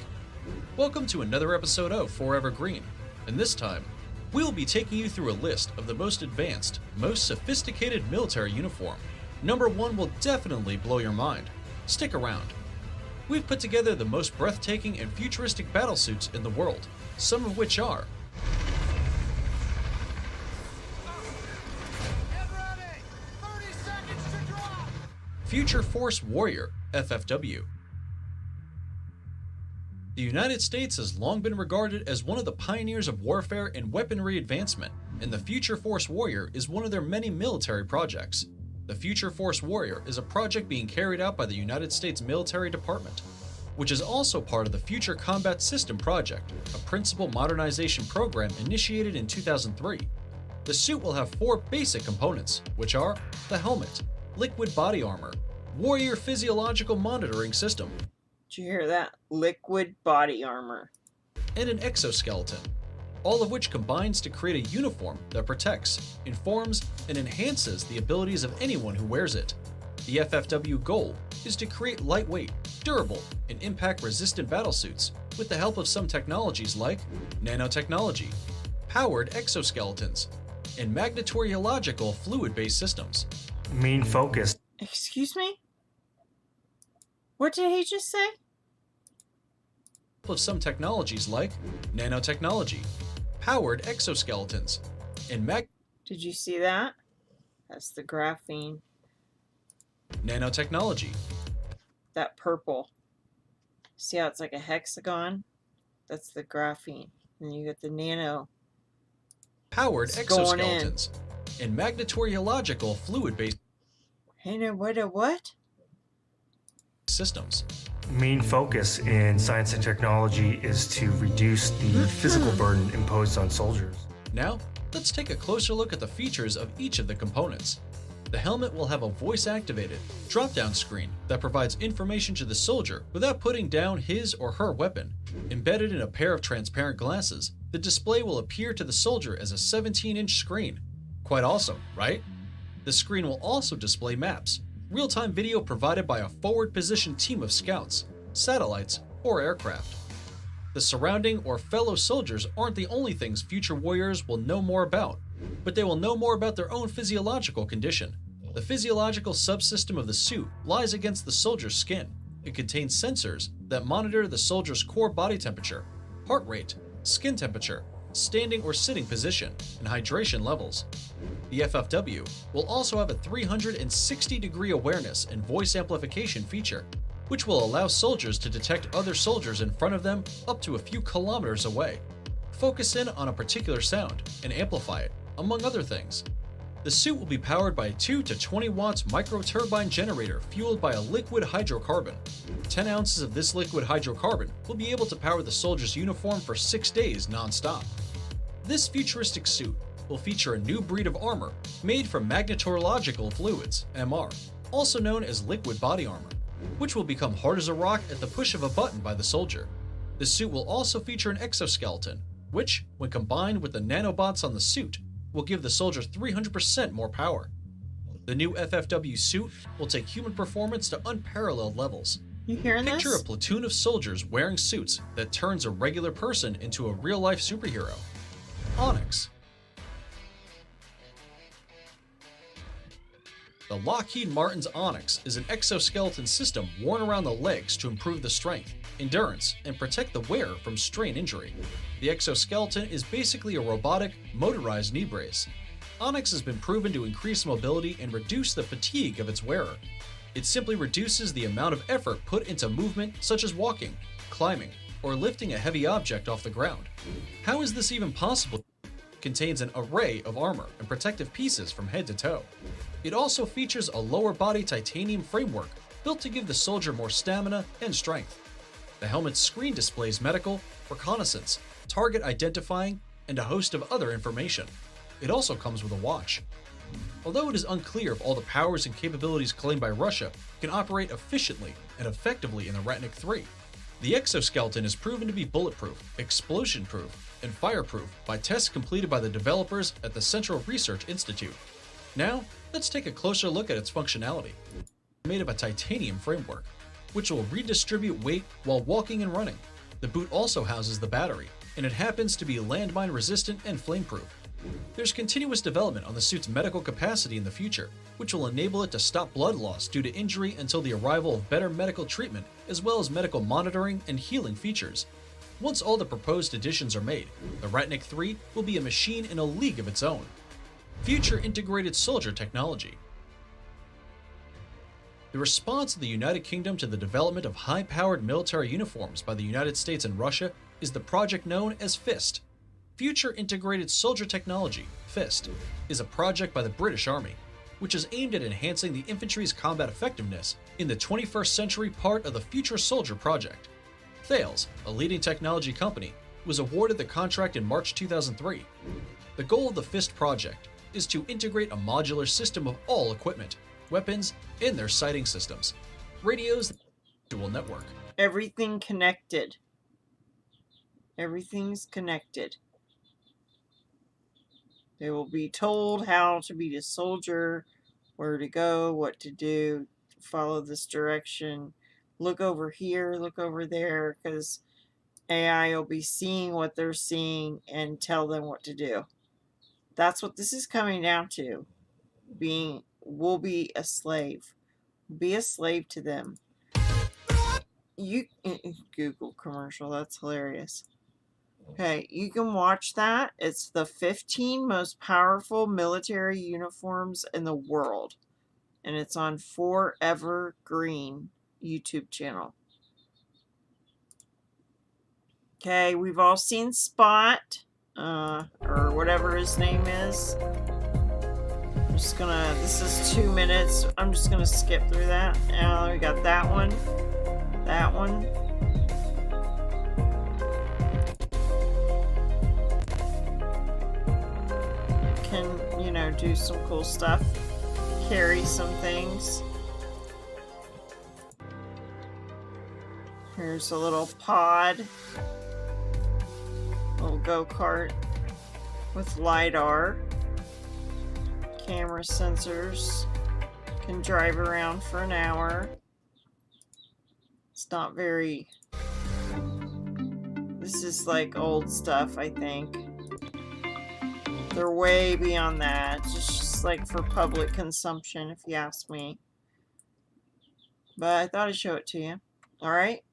H: Welcome to another episode of Forever Green, and this time, we'll be taking you through a list of the most advanced, most sophisticated military uniform. Number 1 will definitely blow your mind. Stick around. We've put together the most breathtaking and futuristic battlesuits in the world, some of which are Future Force Warrior, FFW. The United States has long been regarded as one of the pioneers of warfare and weaponry advancement, and the Future Force Warrior is one of their many military projects. The Future Force Warrior is a project being carried out by the United States Military Department, which is also part of the Future Combat System Project, a principal modernization program initiated in 2003. The suit will have 4 basic components, which are the helmet, liquid body armor, warrior physiological monitoring system,
A: Did you hear that? Liquid body armor.
H: and an exoskeleton, all of which combines to create a uniform that protects, informs, and enhances the abilities of anyone who wears it. The FFW goal is to create lightweight, durable, and impact-resistant battlesuits with the help of some technologies like nanotechnology, powered exoskeletons, and magnetoriological fluid-based systems.
J: Main focus.
A: Excuse me? What did he just say?
H: Of some technologies like nanotechnology, powered exoskeletons, and
A: Did you see that? That's the graphene.
H: nanotechnology,
A: That purple. See how it's like a hexagon? That's the graphene. And you get the nano.
H: powered
A: It's going in.
H: exoskeletons, and magnetoriological fluid-based
A: Hey, no, what?
H: systems.
J: Main focus in science and technology is to reduce the physical burden imposed on soldiers.
H: Now, let's take a closer look at the features of each of the components. The helmet will have a voice-activated, drop-down screen that provides information to the soldier without putting down his or her weapon. Embedded in a pair of transparent glasses, the display will appear to the soldier as a 17-inch screen. Quite awesome, right? The screen will also display maps, real-time video provided by a forward-positioned team of scouts, satellites, or aircraft. The surrounding or fellow soldiers aren't the only things future warriors will know more about, but they will know more about their own physiological condition. The physiological subsystem of the suit lies against the soldier's skin. It contains sensors that monitor the soldier's core body temperature, heart rate, skin temperature, standing or sitting position, and hydration levels. The FFW will also have a 360-degree awareness and voice amplification feature, which will allow soldiers to detect other soldiers in front of them up to a few kilometers away. Focus in on a particular sound and amplify it, among other things. The suit will be powered by a 2 to 20 watts microturbine generator fueled by a liquid hydrocarbon. 10 ounces of this liquid hydrocarbon will be able to power the soldier's uniform for 6 days non-stop. This futuristic suit will feature a new breed of armor made from magnetorological fluids, MR, also known as liquid body armor, which will become hard as a rock at the push of a button by the soldier. The suit will also feature an exoskeleton, which, when combined with the nanobots on the suit, will give the soldier 300% more power. The new FFW suit will take human performance to unparalleled levels.
A: You hearing this?
H: Picture a platoon of soldiers wearing suits that turns a regular person into a real-life superhero. Onyx. The Lockheed Martin's Onyx is an exoskeleton system worn around the legs to improve the strength, endurance, and protect the wearer from strain injury. The exoskeleton is basically a robotic, motorized knee brace. Onyx has been proven to increase mobility and reduce the fatigue of its wearer. It simply reduces the amount of effort put into movement such as walking, climbing, or lifting a heavy object off the ground. How is this even possible? It contains an array of armor and protective pieces from head to toe. It also features a lower body titanium framework built to give the soldier more stamina and strength. The helmet's screen displays medical, reconnaissance, target identifying, and a host of other information. It also comes with a watch. Although it is unclear if all the powers and capabilities claimed by Russia can operate efficiently and effectively in the Ratnik 3, the exoskeleton is proven to be bulletproof, explosion-proof, and fireproof by tests completed by the developers at the Central Research Institute. Now, let's take a closer look at its functionality. It's made of a titanium framework, which will redistribute weight while walking and running. The boot also houses the battery, and it happens to be landmine resistant and flameproof. There's continuous development on the suit's medical capacity in the future, which will enable it to stop blood loss due to injury until the arrival of better medical treatment, as well as medical monitoring and healing features. Once all the proposed additions are made, the Ratnik 3 will be a machine in a league of its own. Future integrated soldier technology. The response of the United Kingdom to the development of high-powered military uniforms by the United States and Russia is the project known as FIST. Future Integrated Soldier Technology, FIST, is a project by the British Army, which is aimed at enhancing the infantry's combat effectiveness in the 21st century part of the Future Soldier project. Thales, a leading technology company, was awarded the contract in March 2003. The goal of the FIST project is to integrate a modular system of all equipment, weapons, and their sighting systems, radios, dual network.
A: Everything connected. Everything's connected. They will be told how to be a soldier, where to go, what to do, follow this direction, look over here, look over there, because AI will be seeing what they're seeing and tell them what to do. That's what this is coming down to. We'll be a slave. Be a slave to them. Google commercial, that's hilarious. Okay, you can watch that. It's the 15 most powerful military uniforms in the world. And it's on Forever Green YouTube channel. Okay, we've all seen Spot, or whatever his name is. I'm just gonna, this is 2 minutes. I'm just gonna skip through that. Now we got that one. That one. Can, you know, do some cool stuff. Carry some things. Here's a little pod. Little go-kart with LiDAR. Camera sensors. Can drive around for an hour. It's not very... This is like old stuff, I think. They're way beyond that. It's just like for public consumption, if you ask me. But I thought I'd show it to you. Alright?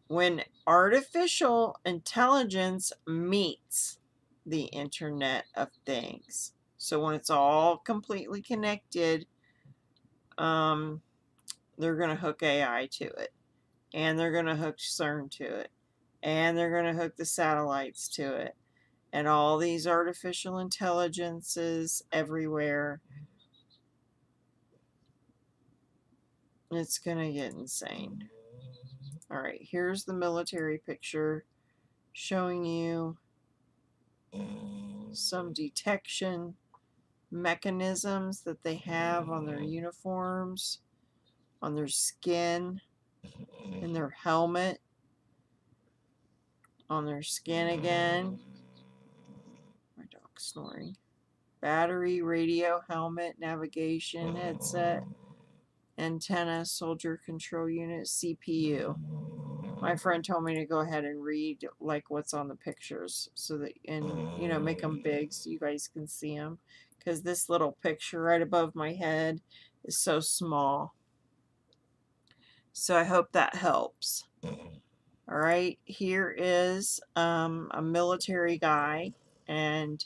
A: When artificial intelligence meets the Internet of Things. So when it's all completely connected, they're going to hook AI to it. And they're going to hook CERN to it. And they're going to hook the satellites to it. And all these artificial intelligences everywhere. It's going to get insane. Alright, here's the military picture showing you some detection mechanisms that they have on their uniforms, on their skin, in their helmet, on their skin again. My dog's snoring. Battery, radio, helmet, navigation, headset, antenna, soldier control unit, CPU. My friend told me to go ahead and read like what's on the pictures so that, and you know, make them big so you guys can see them, because this little picture right above my head is so small. So I hope that helps. All right, here is a military guy, and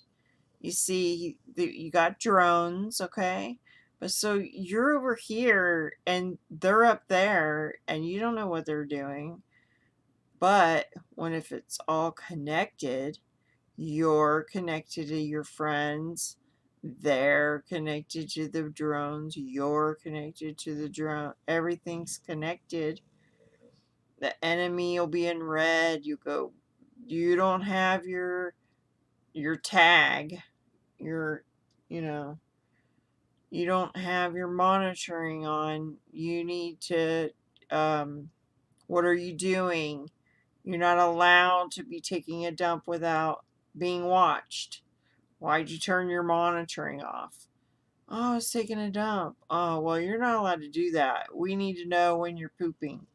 A: you see you got drones, okay? But so you're over here and they're up there and you don't know what they're doing. But if it's all connected, you're connected to your friends, they're connected to the drones, you're connected to the drone, everything's connected. The enemy will be in red. You don't have your tag, you don't have your monitoring on. You need to, what are you doing? You're not allowed to be taking a dump without being watched. Why'd you turn your monitoring off? Oh, I was taking a dump. Oh, well, you're not allowed to do that. We need to know when you're pooping.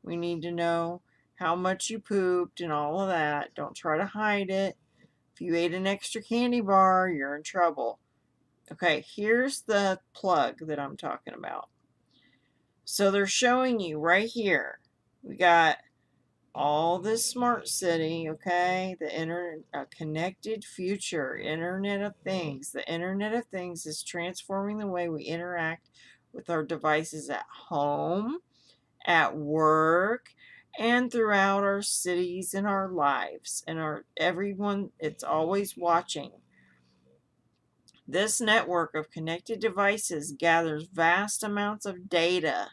A: We need to know how much you pooped and all of that. Don't try to hide it. If you ate an extra candy bar, you're in trouble. Okay, here's the plug that I'm talking about. So they're showing you right here. We got all this smart city, okay? The connected future, Internet of Things. The Internet of Things is transforming the way we interact with our devices at home, at work, and throughout our cities and our lives. And everyone, it's always watching. This network of connected devices gathers vast amounts of data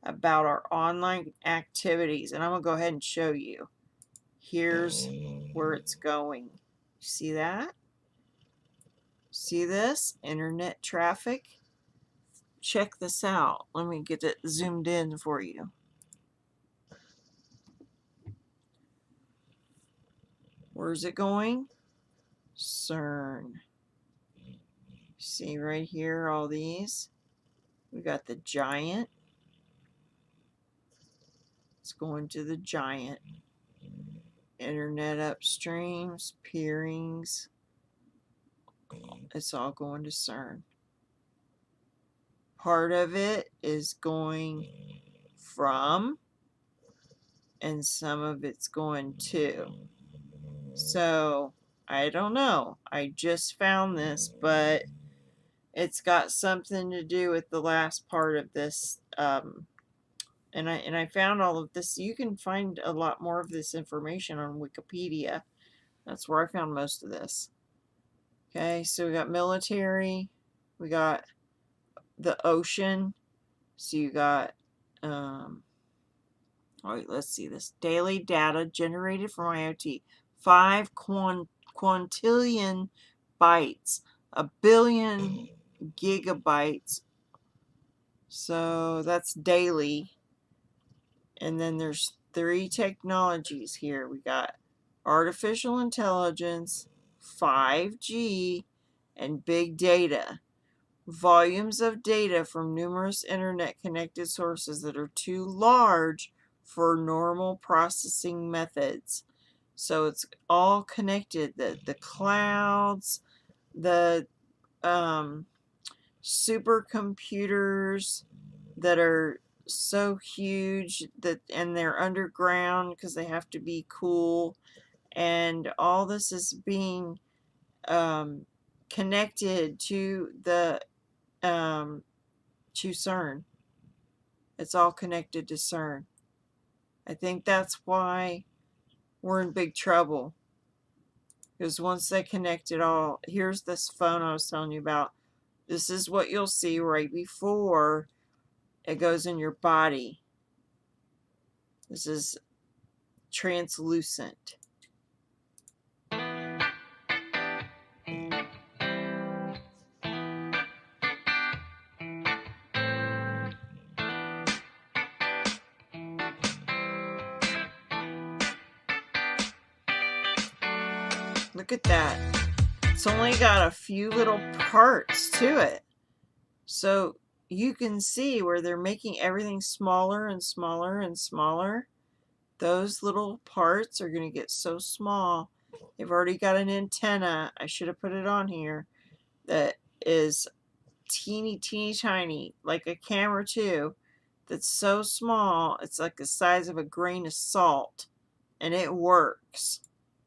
A: about our online activities. And I'm going to go ahead and show you. Here's where it's going. See that? See this? Internet traffic. Check this out. Let me get it zoomed in for you. Where's it going? CERN. See right here, all these? We got the giant. It's going to the giant. Internet upstreams, peerings. It's all going to CERN. Part of it is going from, and some of it's going to. So, I don't know. I just found this, but it's got something to do with the last part of this. And I found all of this. You can find a lot more of this information on Wikipedia. That's where I found most of this. Okay, so we got military, we got the ocean, so you got, all right, let's see this. Daily data generated from IoT. 5 quintillion bytes, a billion gigabytes. So that's daily. And then there's 3 technologies here. We got artificial intelligence, 5G, and big data. Volumes of data from numerous internet-connected sources that are too large for normal processing methods. So it's all connected. The clouds, the supercomputers that are so huge that, and they're underground because they have to be cool, and all this is being connected to the to CERN. It's all connected to CERN. I think that's why we're in big trouble, because once they connect it all, here's this phone I was telling you about. This is what you'll see right before it goes in your body. This is translucent. Look at that. It's only got a few little parts to it. So you can see where they're making everything smaller and smaller and smaller. Those little parts are going to get so small. They've already got an antenna. I should have put it on here. That is teeny tiny, like a camera too. That's so small, it's like the size of a grain of salt. And it works.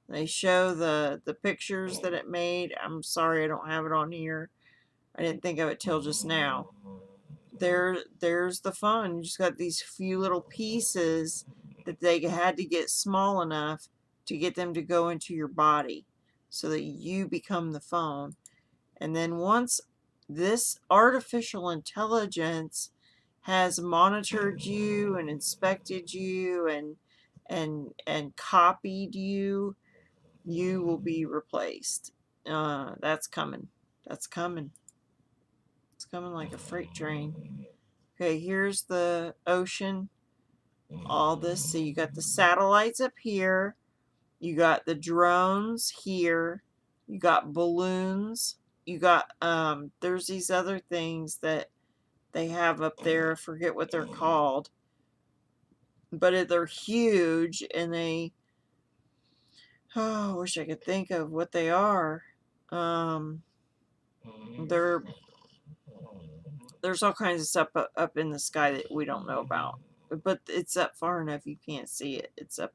A: They show the pictures that it made. I'm sorry I don't have it on here. I didn't think of it till just now. There's the phone. You just got these few little pieces that they had to get small enough to get them to go into your body so that you become the phone. And then once this artificial intelligence has monitored you and inspected you and copied you, you will be replaced. That's coming. That's coming. It's coming like a freight train. Okay, here's the ocean. All this. So you got the satellites up here. You got the drones here. You got balloons. You got, there's these other things that they have up there. I forget what they're called. But they're huge, and they, oh, I wish I could think of what they are. There's all kinds of stuff up in the sky that we don't know about. But it's up far enough you can't see it. It's up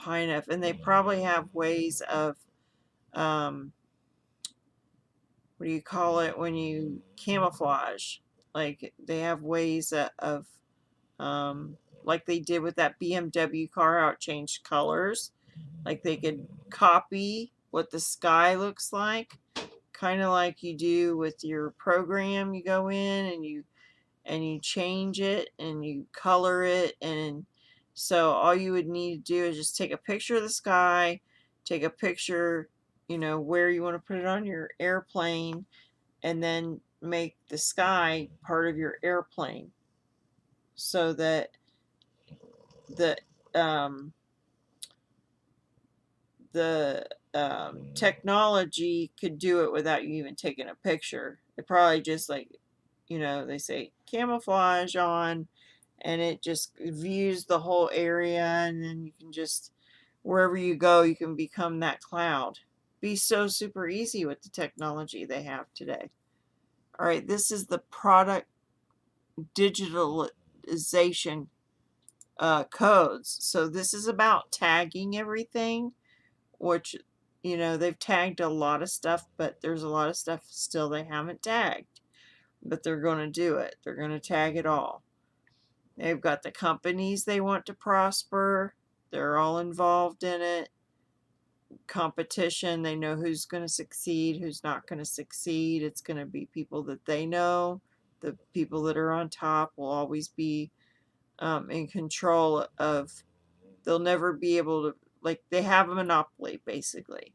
A: high enough. And they probably have ways of, what do you call it when you camouflage? Like they have ways of like they did with that BMW car, how it changed colors. Like they could copy what the sky looks like, kind of like you do with your program. You go in and you change it and you color it, and so all you would need to do is just take a picture of the sky, take a picture where you want to put it on your airplane, and then make the sky part of your airplane so that the um, technology could do it without you even taking a picture. It probably just like, they say camouflage on, and it just views the whole area, and then you can just, wherever you go, you can become that cloud. Be so super easy with the technology they have today. All right, this is the product digitalization codes. So this is about tagging everything, which, they've tagged a lot of stuff, but there's a lot of stuff still they haven't tagged. But they're going to do it. They're going to tag it all. They've got the companies they want to prosper. They're all involved in it. Competition, they know who's going to succeed, who's not going to succeed. It's going to be people that they know. The people that are on top will always be in control of, they'll never be able to, like, they have a monopoly, basically.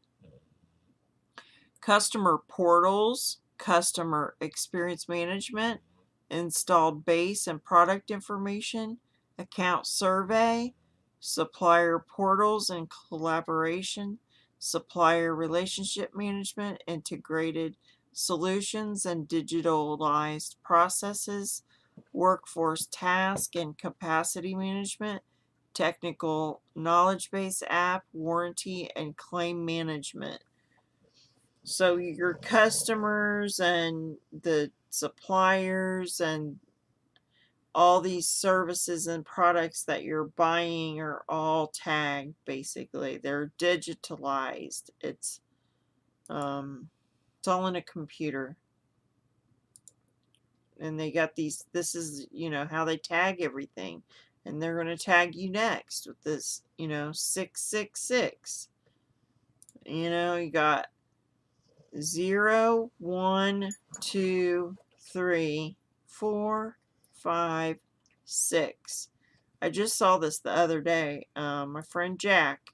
A: Customer portals, customer experience management, installed base and product information, account survey, supplier portals and collaboration, supplier relationship management, integrated solutions and digitalized processes, workforce task and capacity management, technical knowledge base app, warranty and claim management. So your customers and the suppliers and all these services and products that you're buying are all tagged, basically. They're digitalized. It's all in a computer. And they got these, this is, how they tag everything. And they're going to tag you next with this, 666. You got 0, 1, 2, 3, 4, 5, 6. I just saw this the other day. My friend Jack,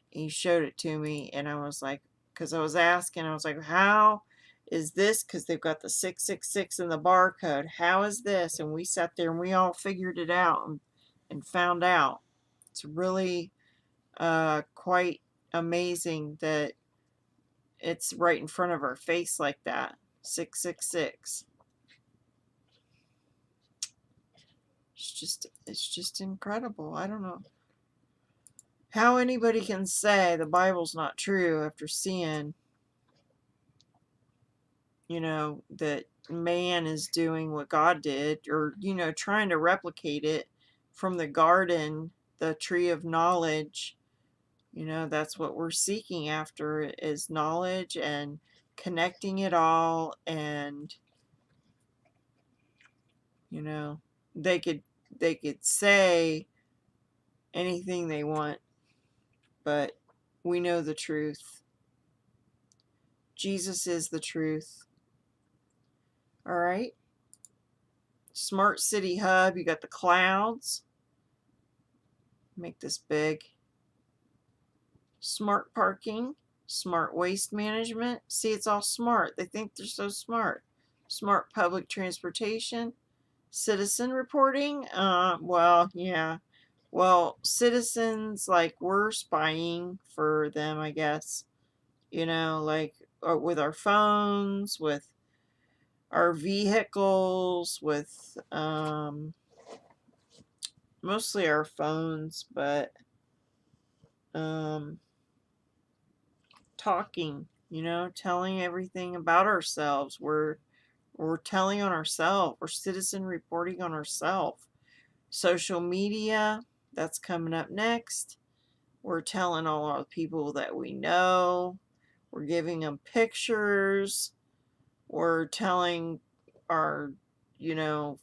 A: he showed it to me, and I was like, because I was asking, I was like, how is this? Because they've got the 666 in the barcode. How is this? And we sat there and we all figured it out and found out. It's really quite amazing that it's right in front of our face like that. 666. It's just incredible. I don't know how anybody can say the Bible's not true after seeing, that man is doing what God did, or, trying to replicate it from the garden, the tree of knowledge. That's what we're seeking after, is knowledge and connecting it all. And they could say anything they want, but we know the truth. Jesus is the truth. All right. Smart city hub, you got the clouds. Make this big. Smart parking, smart waste management. See, it's all smart. They think they're so smart. Smart public transportation, citizen reporting. Well, yeah. Well, citizens, like, we're spying for them, I guess. Like, with our phones, with our vehicles, with mostly our phones, but talking, telling everything about ourselves. We're telling on ourselves. We're citizen reporting on ourselves. Social media, that's coming up next. We're telling all our people that we know. We're giving them pictures. We're telling our,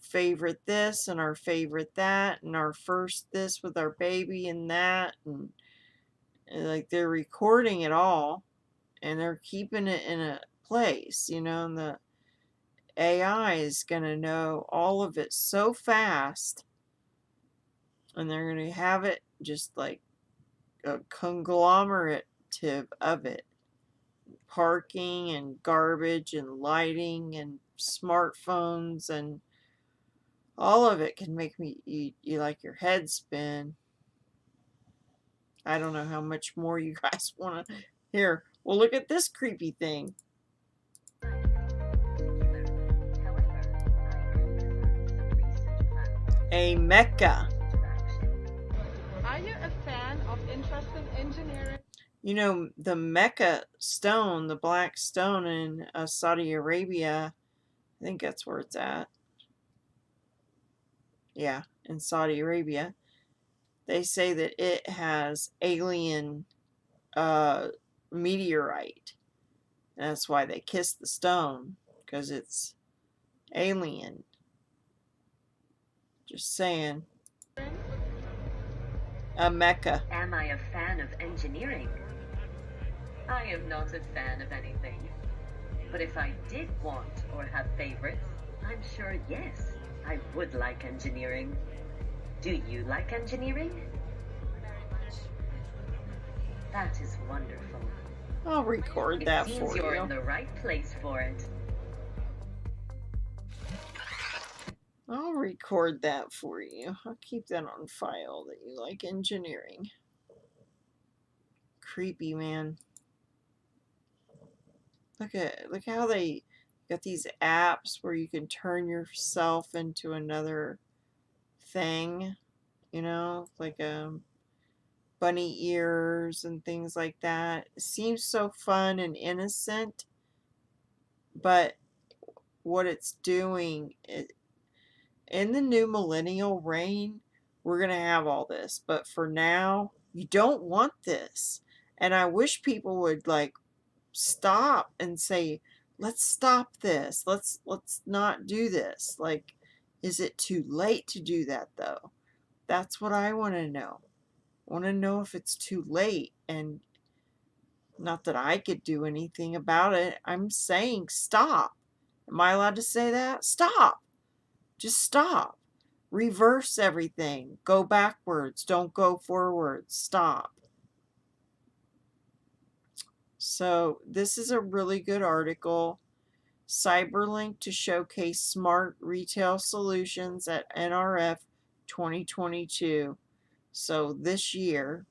A: favorite this and our favorite that, and our first this with our baby and that. And like, they're recording it all, and they're keeping it in a place, and the AI is going to know all of it so fast, and they're going to have it just like a conglomerate of it. parking and garbage and lighting and smartphones, and all of it can make you like your head spin. I don't know how much more you guys want to hear. Well, look at this creepy thing. A mecha.
F: Are you a fan of interesting engineering?
A: You know, the Mecca stone, the black stone in Saudi Arabia, I think that's where it's at. Yeah, in Saudi Arabia. They say that it has alien meteorite. And that's why they kiss the stone, because it's alien. Just saying. A Mecca.
K: Am I a fan of engineering? I am not a fan of anything. But if I did want or have favorites, I'm sure, yes, I would like engineering. Do you like engineering? That is wonderful.
A: I'll record that
K: It seems
A: for
K: you're
A: you.
K: in the right place for it.
A: I'll record that for you. I'll keep that on file that you like engineering. Creepy, man. Look how they got these apps where you can turn yourself into another thing, you know, like bunny ears and things like that. It seems so fun and innocent, but what it's doing, in the new millennial reign, we're going to have all this. But for now, you don't want this. And I wish people would like stop and say, let's stop this. Let's not do this. Like, is it too late to do that though? That's what I want to know. I want to know if it's too late, and not that I could do anything about it. I'm saying stop. Am I allowed to say that? Stop. Just stop. Reverse everything. Go backwards. Don't go forwards. Stop. So this is a really good article. Cyberlink to showcase smart retail solutions at NRF 2022. So this year,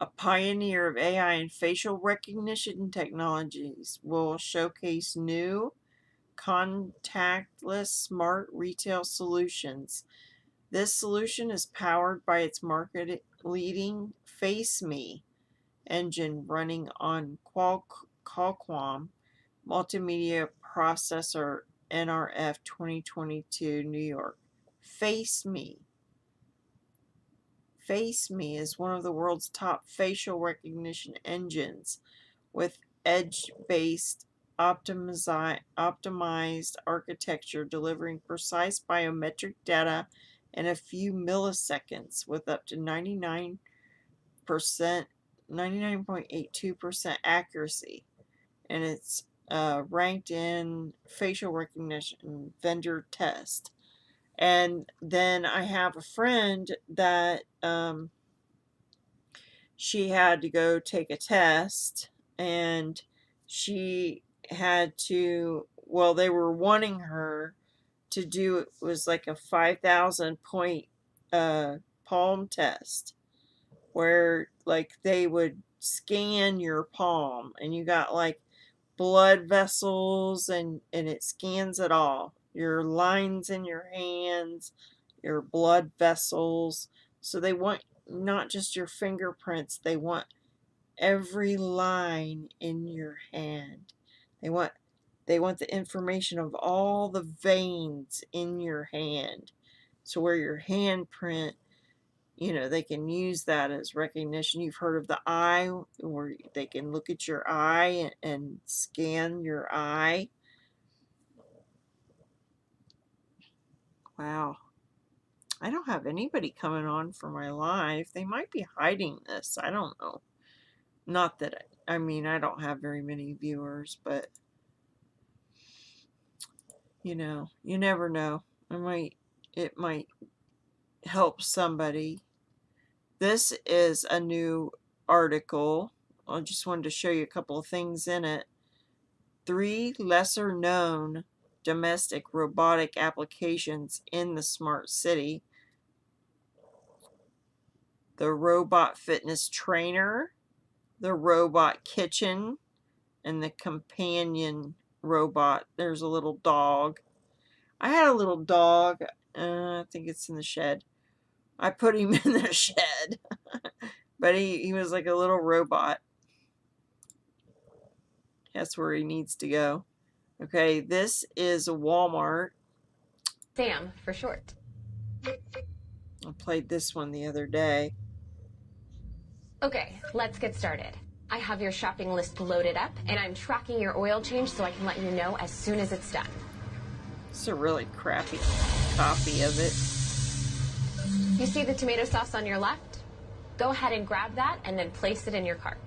A: a pioneer of AI and facial recognition technologies will showcase new contactless smart retail solutions. This solution is powered by its market-leading FaceMe engine running on Qualcomm Multimedia Processor NRF 2022 New York. FaceMe. FaceMe is one of the world's top facial recognition engines with edge-based optimized architecture delivering precise biometric data in a few milliseconds with up to 99.82% accuracy. And it's ranked in facial recognition vendor test. And then I have a friend that she had to go take a test, and she had to, well, they were wanting her to do, it was like a 5,000 point palm test where like they would scan your palm and you got like blood vessels, and it scans it all, your lines in your hands, your blood vessels. So they want not just your fingerprints, they want every line in your hand. They want the information of all the veins in your hand. So where your handprint, you know, they can use that as recognition. You've heard of the eye, where they can look at your eye and scan your eye. Wow. I don't have anybody coming on for my live. They might be hiding this. I don't know. Not that, I mean, I don't have very many viewers, but, you know, you never know. It might help somebody. This is a new article. I just wanted to show you a couple of things in it. 3 lesser known domestic robotic applications in the smart city. The robot fitness trainer, the robot kitchen, and the companion robot. There's a little dog. I had a little dog. I think it's in the shed. I put him in the shed. But he was like a little robot. That's where he needs to go. Okay, this is a Walmart.
L: Sam, for short.
A: I played this one the other day.
L: Okay, let's get started. I have your shopping list loaded up, and I'm tracking your oil change so I can let you know as soon as it's done.
A: It's a really crappy copy of it.
L: You see the tomato sauce on your left? Go ahead and grab that and then place it in your cart.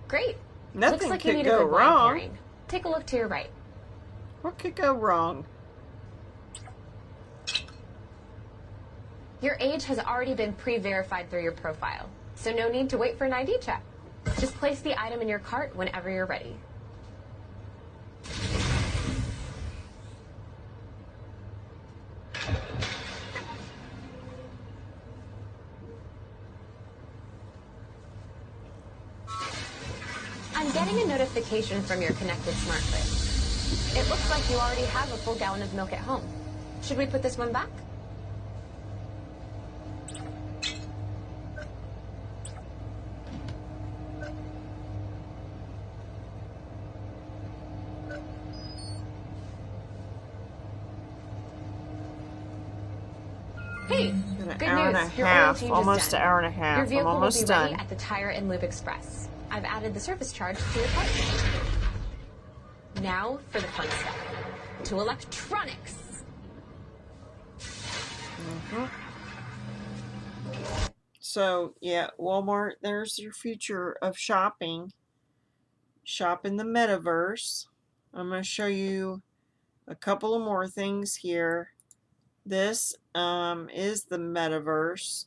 L: Great.
A: Nothing
L: Looks like you
A: could
L: need a
A: go
L: good wine
A: wrong.
L: pairing. Take a look to your right.
A: What could go wrong?
L: Your age has already been pre-verified through your profile, so no need to wait for an ID check. Just place the item in your cart whenever you're ready. I'm getting a notification from your connected smart fridge. It looks like you already have a full gallon of milk at home. Should we put this one back? Hey, good
A: hour and a
L: news. Your oil
A: half,
L: change
A: almost
L: is done.
A: an hour and a half.
L: Your
A: I'm
L: vehicle will
A: almost
L: be
A: done.
L: ready at the Tire and Lube Express. I've added the service charge to your cart. Now for the fun stuff. To electronics.
A: So, yeah, Walmart, there's your future of shopping. Shop in the metaverse. I'm going to show you a couple of more things here. This is the metaverse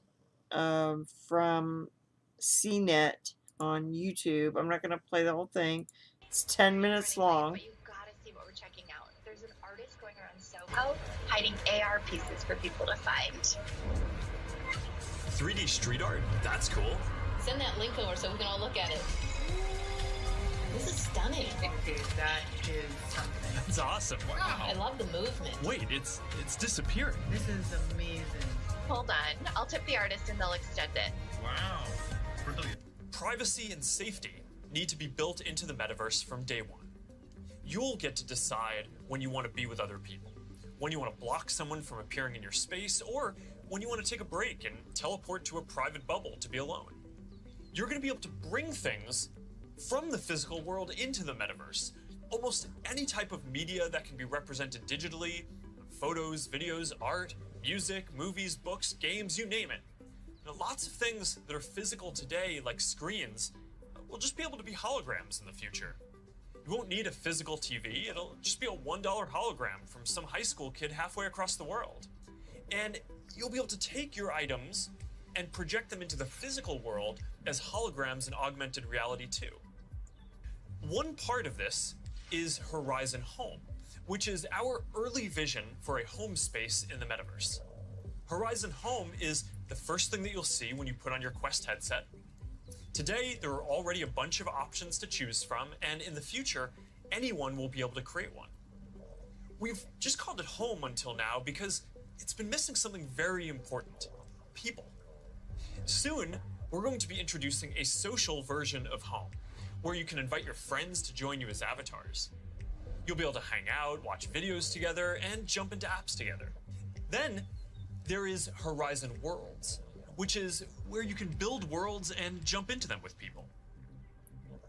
A: from CNET on YouTube. I'm not going to play the whole thing. It's 10 minutes long.
M: But you've got to see what we're checking out. There's an artist going around SoHo hiding AR pieces for people to find.
N: 3D street art? That's cool.
O: Send that link over so we can all look at it. This is stunning.
P: Dude, that is something.
N: That's awesome. Wow.
O: I love the movement.
N: Wait, it's disappearing.
P: This is amazing.
M: Hold on. I'll tip the artist and they'll extend it.
N: Wow. Brilliant. Privacy and safety need to be built into the metaverse from day one. You'll get to decide when you want to be with other people, when you want to block someone from appearing in your space, or when you want to take a break and teleport to a private bubble to be alone. You're going to be able to bring things from the physical world into the metaverse. Almost any type of media that can be represented digitally, photos, videos, art, music, movies, books, games, you name it. Now, lots of things that are physical today, like screens, will just be able to be holograms in the future. You won't need a physical TV, it'll just be a $1 hologram from some high school kid halfway across the world. And you'll be able to take your items and project them into the physical world as holograms in augmented reality too. One part of this is Horizon Home, which is our early vision for a home space in the metaverse. Horizon Home is the first thing that you'll see when you put on your Quest headset. Today, there are already a bunch of options to choose from, and in the future, anyone will be able to create one. We've just called it home until now because it's been missing something very important: people. Soon, we're going to be introducing a social version of home, where you can invite your friends to join you as avatars. You'll be able to hang out, watch videos together, and jump into apps together. Then, there is Horizon Worlds, which is where you can build worlds and jump into them with people.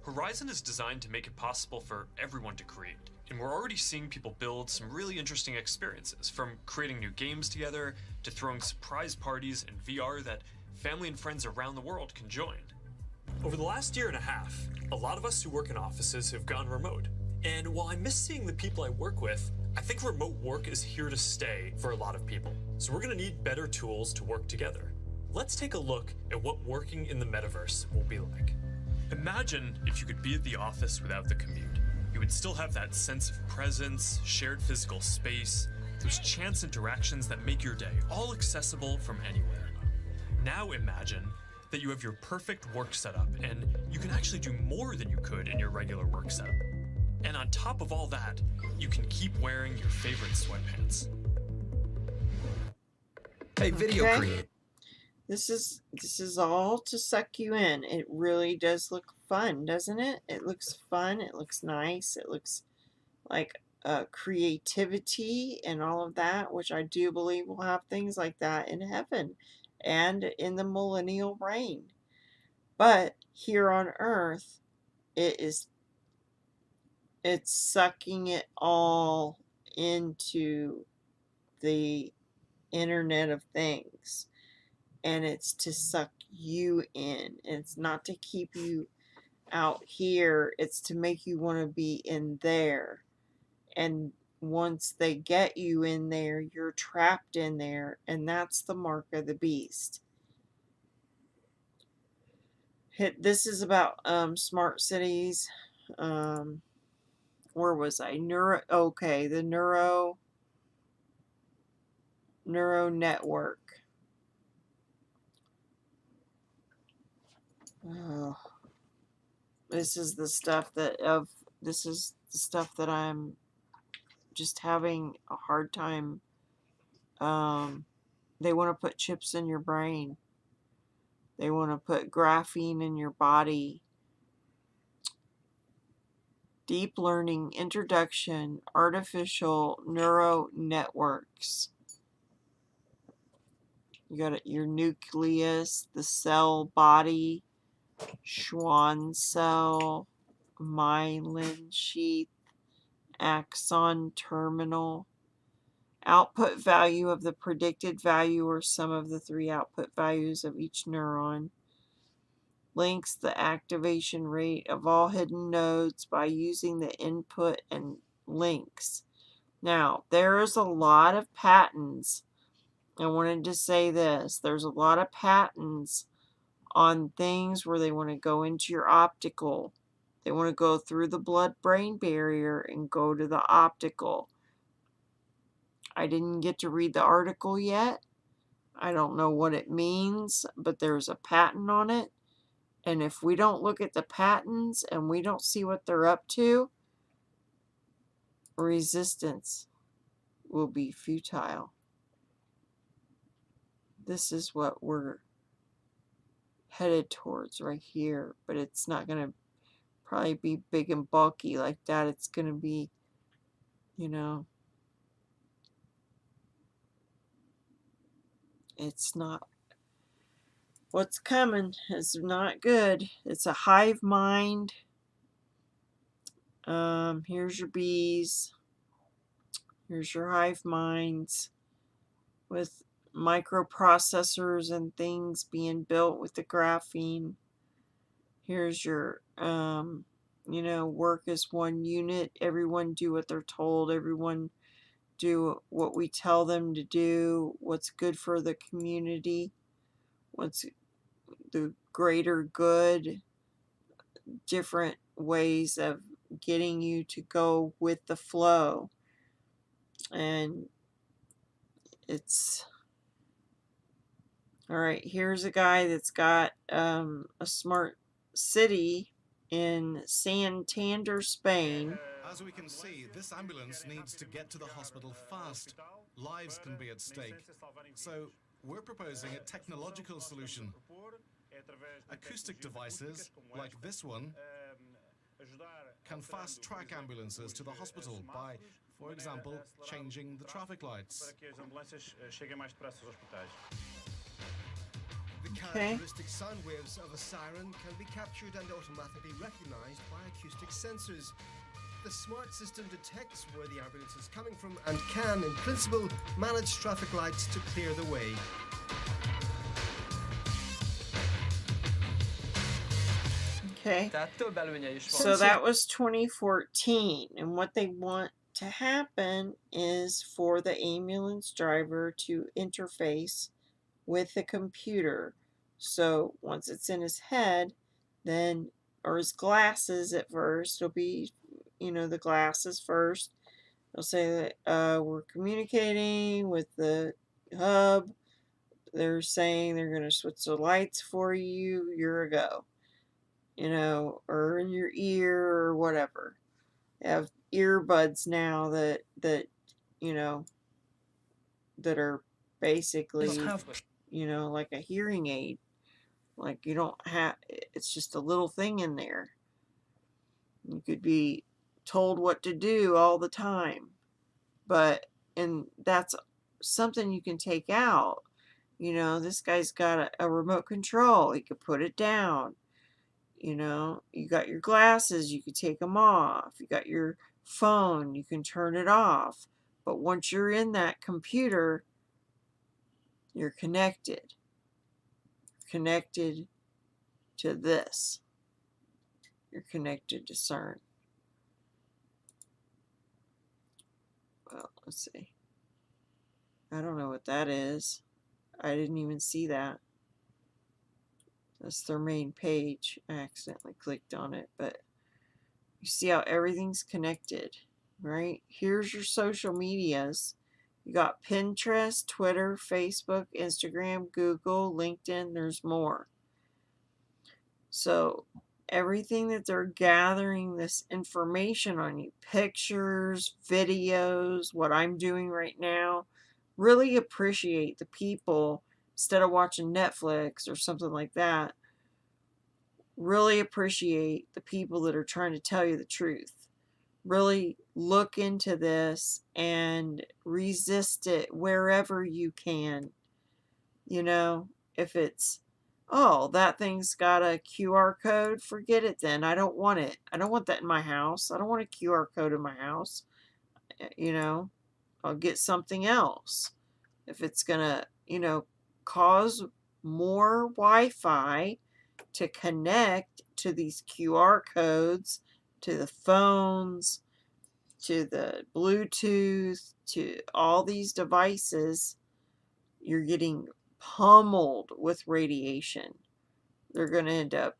N: Horizon is designed to make it possible for everyone to create, and we're already seeing people build some really interesting experiences, from creating new games together to throwing surprise parties in VR that family and friends around the world can join. Over the last year and a half, a lot of us who work in offices have gone remote, and while I miss seeing the people I work with, I think remote work is here to stay for a lot of people, so we're going to need better tools to work together. Let's take a look at what working in the metaverse will be like. Imagine if you could be at the office without the commute. You would still have that sense of presence, shared physical space, those chance interactions that make your day all accessible from anywhere. Now imagine that you have your perfect work setup and you can actually do more than you could in your regular work setup. And on top of all that, you can keep wearing your favorite sweatpants.
Q: Hey, video create.
A: This is all to suck you in. It really does look fun, doesn't it? It looks fun. It looks nice. It looks like creativity and all of that, which I do believe will have things like that in heaven and in the millennial reign. But here on earth, it's sucking it all into the Internet of Things. And it's to suck you in. It's not to keep you out here. It's to make you want to be in there. And once they get you in there, you're trapped in there. And that's the mark of the beast. This is about smart cities. Where was I? The neuro network. Oh, this is the stuff that I'm just having a hard time. They want to put chips in your brain. They want to put graphene in your body. Deep learning introduction, artificial neural networks. You got your nucleus, the cell body, Schwann cell, myelin sheath, axon terminal. Output value of the predicted value or sum of the three output values of each neuron. Links the activation rate of all hidden nodes by using the input and links. Now, there is a lot of patents. I wanted to say this. There's a lot of patents on things where they want to go into your optical. They want to go through the blood-brain barrier and go to the optical. I didn't get to read the article yet. I don't know what it means, but there's a patent on it. And if we don't look at the patents and we don't see what they're up to, resistance will be futile. This is what we're headed towards right here, but it's not going to probably be big and bulky like that. It's going to be, it's not. What's coming is not good. It's a hive mind. Here's your bees. Here's your hive minds with microprocessors and things being built with the graphene. Here's your, work as one unit. Everyone do what they're told. Everyone do what we tell them to do. What's good for the community. What's the greater good. Different ways of getting you to go with the flow. And it's all right. Here's a guy that's got a smart city in Santander, Spain.
R: As we can see, this ambulance needs to get to the hospital fast. Lives can be at stake. So we're proposing a technological solution. Acoustic devices, like this one, can fast-track ambulances to the hospital by, for example, changing the traffic lights.
S: The characteristic sound waves of a siren can be captured and automatically recognized by acoustic sensors. The smart system detects where the ambulance is coming from and can, in principle, manage traffic lights to clear the way.
A: Okay. So that was 2014, and what they want to happen is for the ambulance driver to interface with the computer. So once it's in his head, then, or his glasses at first, it'll be, the glasses first. They'll say that we're communicating with the hub. They're saying they're going to switch the lights for you. You're a go, or in your ear or whatever. They have earbuds now that you know that are basically like a hearing aid. Like, you don't have, it's just a little thing in there. You could be told what to do all the time. And that's something you can take out. This guy's got a remote control. He could put it down. You got your glasses, you could take them off. You got your phone, you can turn it off. But once you're in that computer, you're connected. Connected to this. You're connected to CERN. Well, let's see. I don't know what that is. I didn't even see that. That's their main page. I accidentally clicked on it, but you see how everything's connected, right? Here's your social medias. You got Pinterest, Twitter, Facebook, Instagram, Google, LinkedIn. There's more. So everything that they're gathering this information on you, pictures, videos, what I'm doing right now, really appreciate the people, instead of watching Netflix or something like that, really appreciate the people that are trying to tell you the truth. Really look into this and resist it wherever you can. If it's, oh, that thing's got a QR code, forget it then. I don't want it. I don't want that in my house. I don't want a QR code in my house. I'll get something else. If it's going to, cause more Wi-Fi to connect to these QR codes, to the phones, to the Bluetooth, to all these devices, you're getting pummeled with radiation. They're going to end up,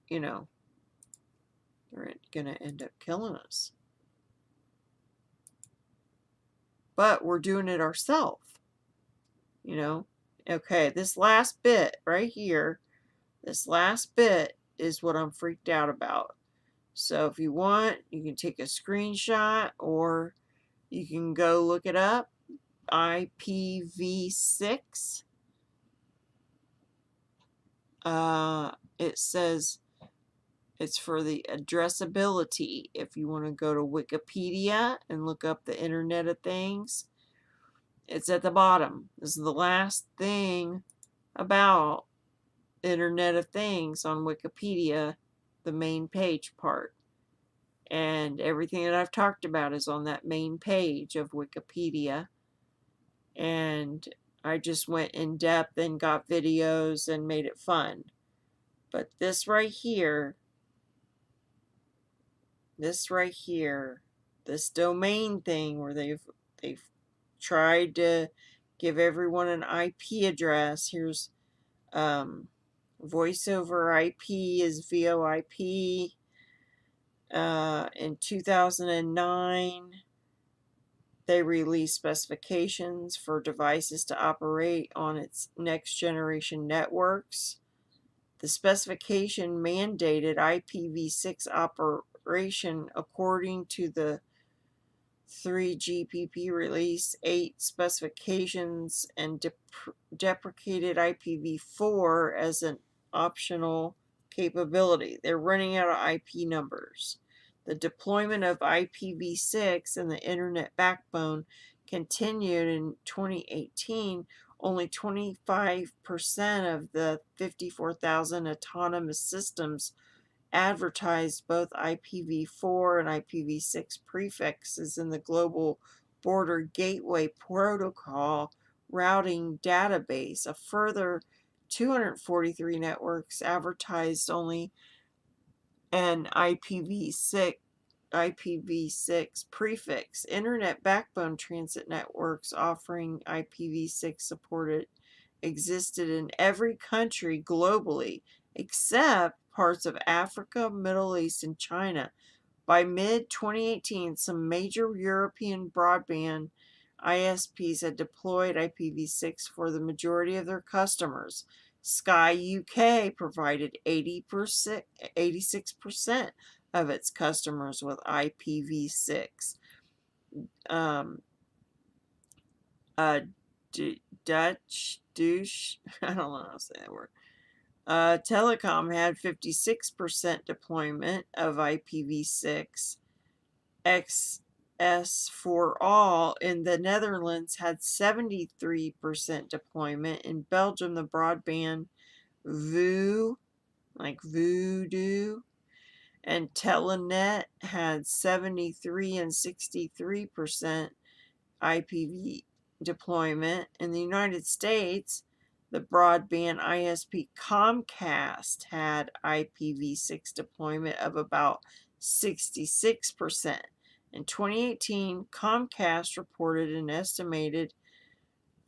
A: they're going to end up killing us. But we're doing it ourselves. Okay, this last bit right here, this last bit is what I'm freaked out about. So if you want, you can take a screenshot or you can go look it up. IPv6. It says it's for the addressability. If you want to go to Wikipedia and look up the Internet of Things, it's at the bottom. This is the last thing about Internet of Things on Wikipedia, the main page part. And everything that I've talked about is on that main page of Wikipedia. And I just went in depth and got videos and made it fun. But this right here, this domain thing where they've tried to give everyone an IP address. Here's voice over IP is VoIP. In 2009, they released specifications for devices to operate on its next generation networks. The specification mandated IPv6 operation according to the 3GPP release 8 specifications and deprecated IPv4 as an optional capability. They're running out of IP numbers. The deployment of IPv6 and the internet backbone continued in 2018. Only 25% of the 54,000 autonomous systems advertised both IPv4 and IPv6 prefixes in the Global Border Gateway Protocol routing database. A further 243 networks advertised only an IPv6 IPv6 prefix. Internet backbone transit networks offering IPv6 supported existed in every country globally except parts of Africa, Middle East, and China. By mid-2018, some major European broadband ISPs had deployed IPv6 for the majority of their customers. Sky UK provided 86% of its customers with IPv6. Dutch, I don't know how to say that word. Telecom had 56% deployment of IPv6. XS for All in the Netherlands had 73% deployment. In Belgium, the broadband VOO, like Voodoo, and Telenet had 73 and 63% IPv deployment. In the United States, the broadband ISP Comcast had IPv6 deployment of about 66%. In 2018, Comcast reported an estimated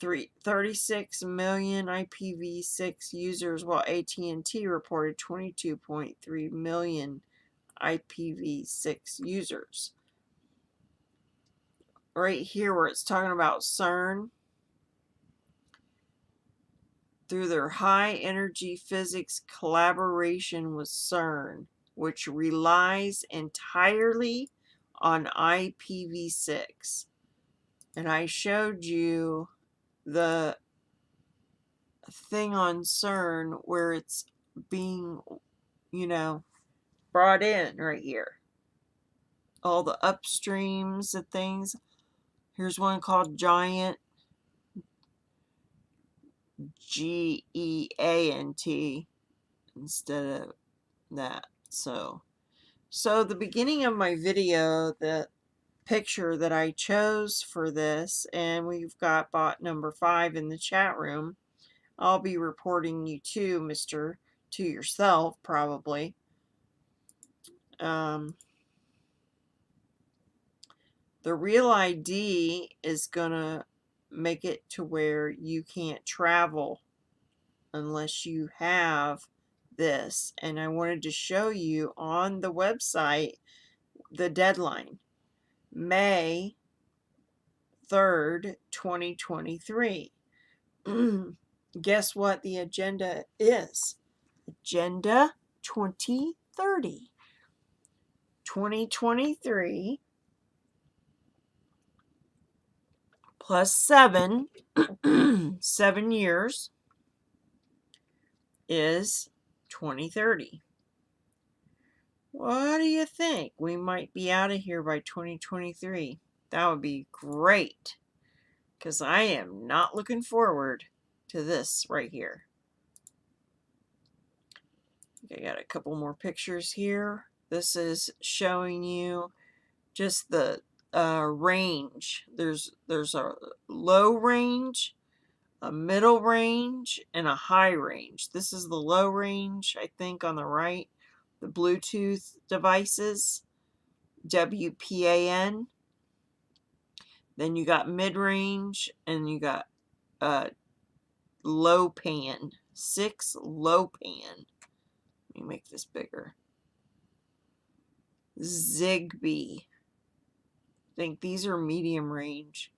A: 36 million IPv6 users, while AT&T reported 22.3 million IPv6 users. Right here where it's talking about CERN, through their high energy physics collaboration with CERN, which relies entirely on IPv6. And I showed you the thing on CERN where it's being, brought in right here. All the upstreams and things. Here's one called Giant, GEANT, instead of that. So the beginning of my video, the picture that I chose for this, and we've got bot number 5 in the chat room. I'll be reporting you to yourself probably. The Real ID is gonna make it to where you can't travel unless you have this, and I wanted to show you on the website the deadline, May 3rd, 2023. Guess what the agenda is? Agenda 2030. 2023 plus 7, 7 years is 2030. What do you think? We might be out of here by 2023. That would be great, because I am not looking forward to this right here. I got a couple more pictures here. This is showing you just the range. There's a low range, a middle range, and a high range. This is the low range, I think, on the right. The Bluetooth devices, WPAN. Then you got mid-range, and you got low pan, 6 low pan. Let me make this bigger. Zigbee. I think these are medium range.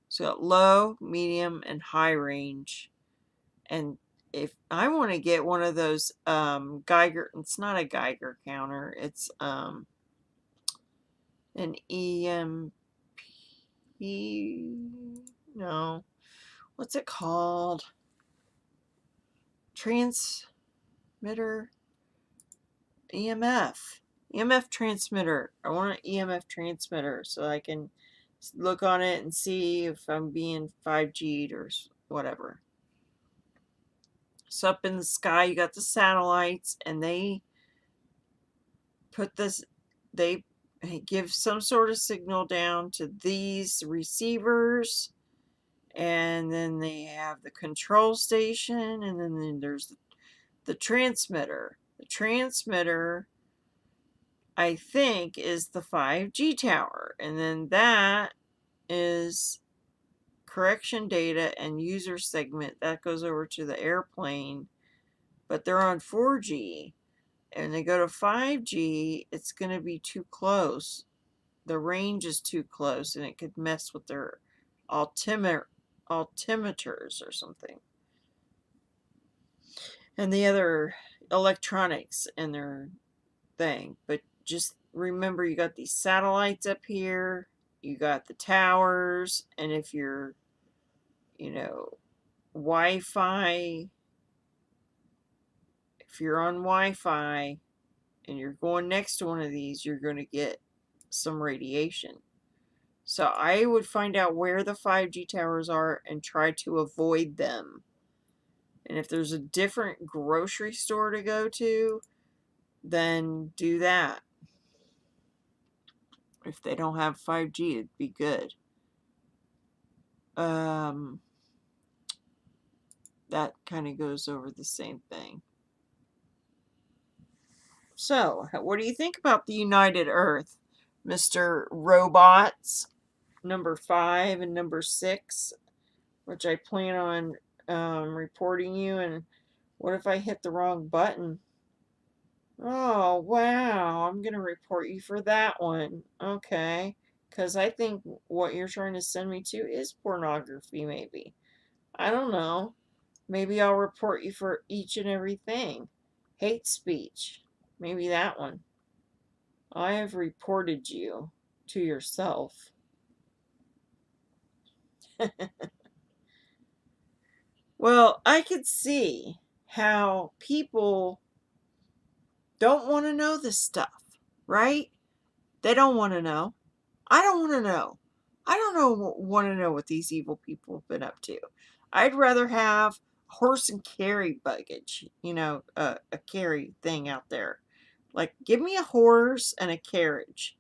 A: So got low, medium, and high range. And if I want to get one of those Geiger, it's not a Geiger counter, it's an EMP, no, what's it called? Transmitter, EMF transmitter. I want an EMF transmitter so I can look on it and see if I'm being 5G'd or whatever. So up in the sky, you got the satellites, and they put this, they give some sort of signal down to these receivers, and then they have the control station, and then there's the transmitter. The transmitter I think, is the 5G tower. And then that is correction data and user segment. That goes over to the airplane. But they're on 4G. And they go to 5G, it's going to be too close. The range is too close, and it could mess with their altimeters or something. And the other electronics in their thing. But just remember, you got these satellites up here, you got the towers, and if you're, Wi-Fi, if you're on Wi-Fi and you're going next to one of these, you're going to get some radiation. So I would find out where the 5G towers are and try to avoid them. And if there's a different grocery store to go to, then do that. If they don't have 5G, it'd be good. That kind of goes over the same thing. So, what do you think about the United Earth, Mr. Robots, number 5 and number 6, which I plan on reporting you, and what if I hit the wrong button? Oh, wow, I'm going to report you for that one. Okay, because I think what you're trying to send me to is pornography, maybe. I don't know. Maybe I'll report you for each and everything. Hate speech. Maybe that one. I have reported you to yourself. Well, I could see how people don't want to know this stuff, right? They don't want to know. I don't want to know. I don't want to know what these evil people have been up to. I'd rather have horse and carry baggage, a carry thing out there. Like, give me a horse and a carriage.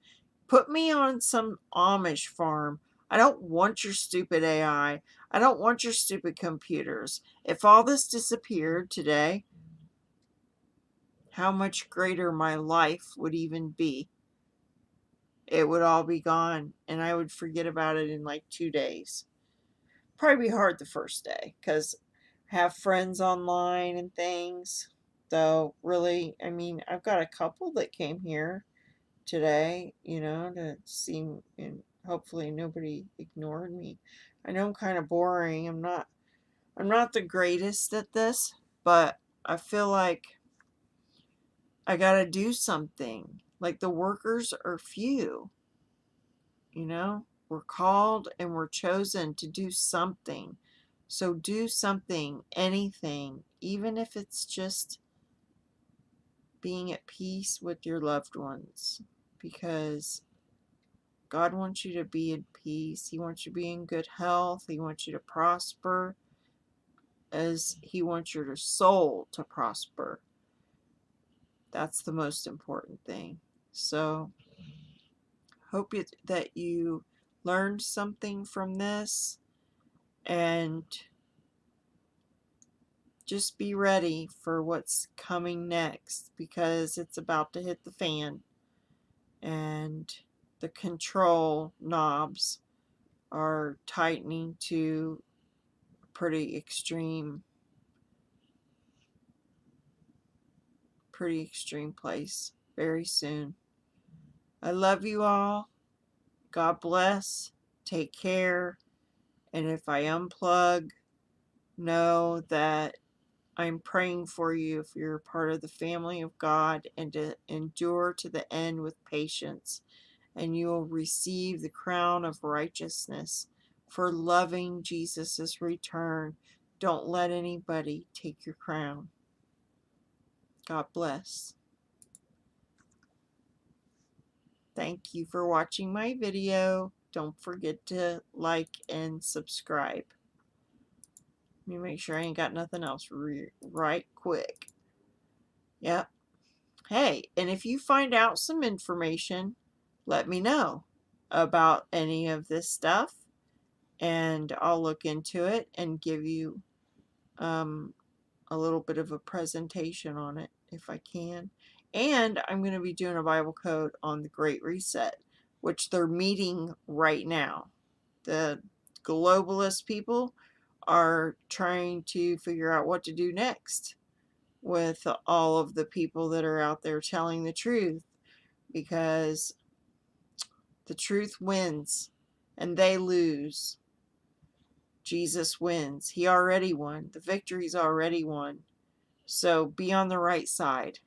A: Put me on some Amish farm. I don't want your stupid AI. I don't want your stupid computers. If all this disappeared today, how much greater my life would even be. It would all be gone, and I would forget about it in like 2 days. Probably be hard the first day, because I have friends online and things. Though, really, I mean, I've got a couple that came here today, to see, and hopefully nobody ignored me. I know I'm kind of boring. I'm not the greatest at this, but I feel like I gotta do something. Like, the workers are few, We're called and we're chosen to do something. So do something, anything, even if it's just being at peace with your loved ones, because God wants you to be in peace. He wants you to be in good health. He wants you to prosper, as He wants your soul to prosper. That's the most important thing. So, hope that you learned something from this, and just be ready for what's coming next, because it's about to hit the fan, and the control knobs are tightening to a pretty extreme place very soon. I love you all. God bless. Take care. And if I unplug, know that I'm praying for you if you're part of the family of God, and to endure to the end with patience, and you will receive the crown of righteousness for loving Jesus' return. Don't let anybody take your crown. God bless. Thank you for watching my video. Don't forget to like and subscribe. Let me make sure I ain't got nothing else right quick. Yep. Hey, and if you find out some information, let me know about any of this stuff, and I'll look into it and give you a little bit of a presentation on it if I can. And I'm going to be doing a Bible code on the Great Reset, which they're meeting right now. The globalist people are trying to figure out what to do next with all of the people that are out there telling the truth, because the truth wins and they lose. Jesus wins. He already won. The victory's already won. So be on the right side.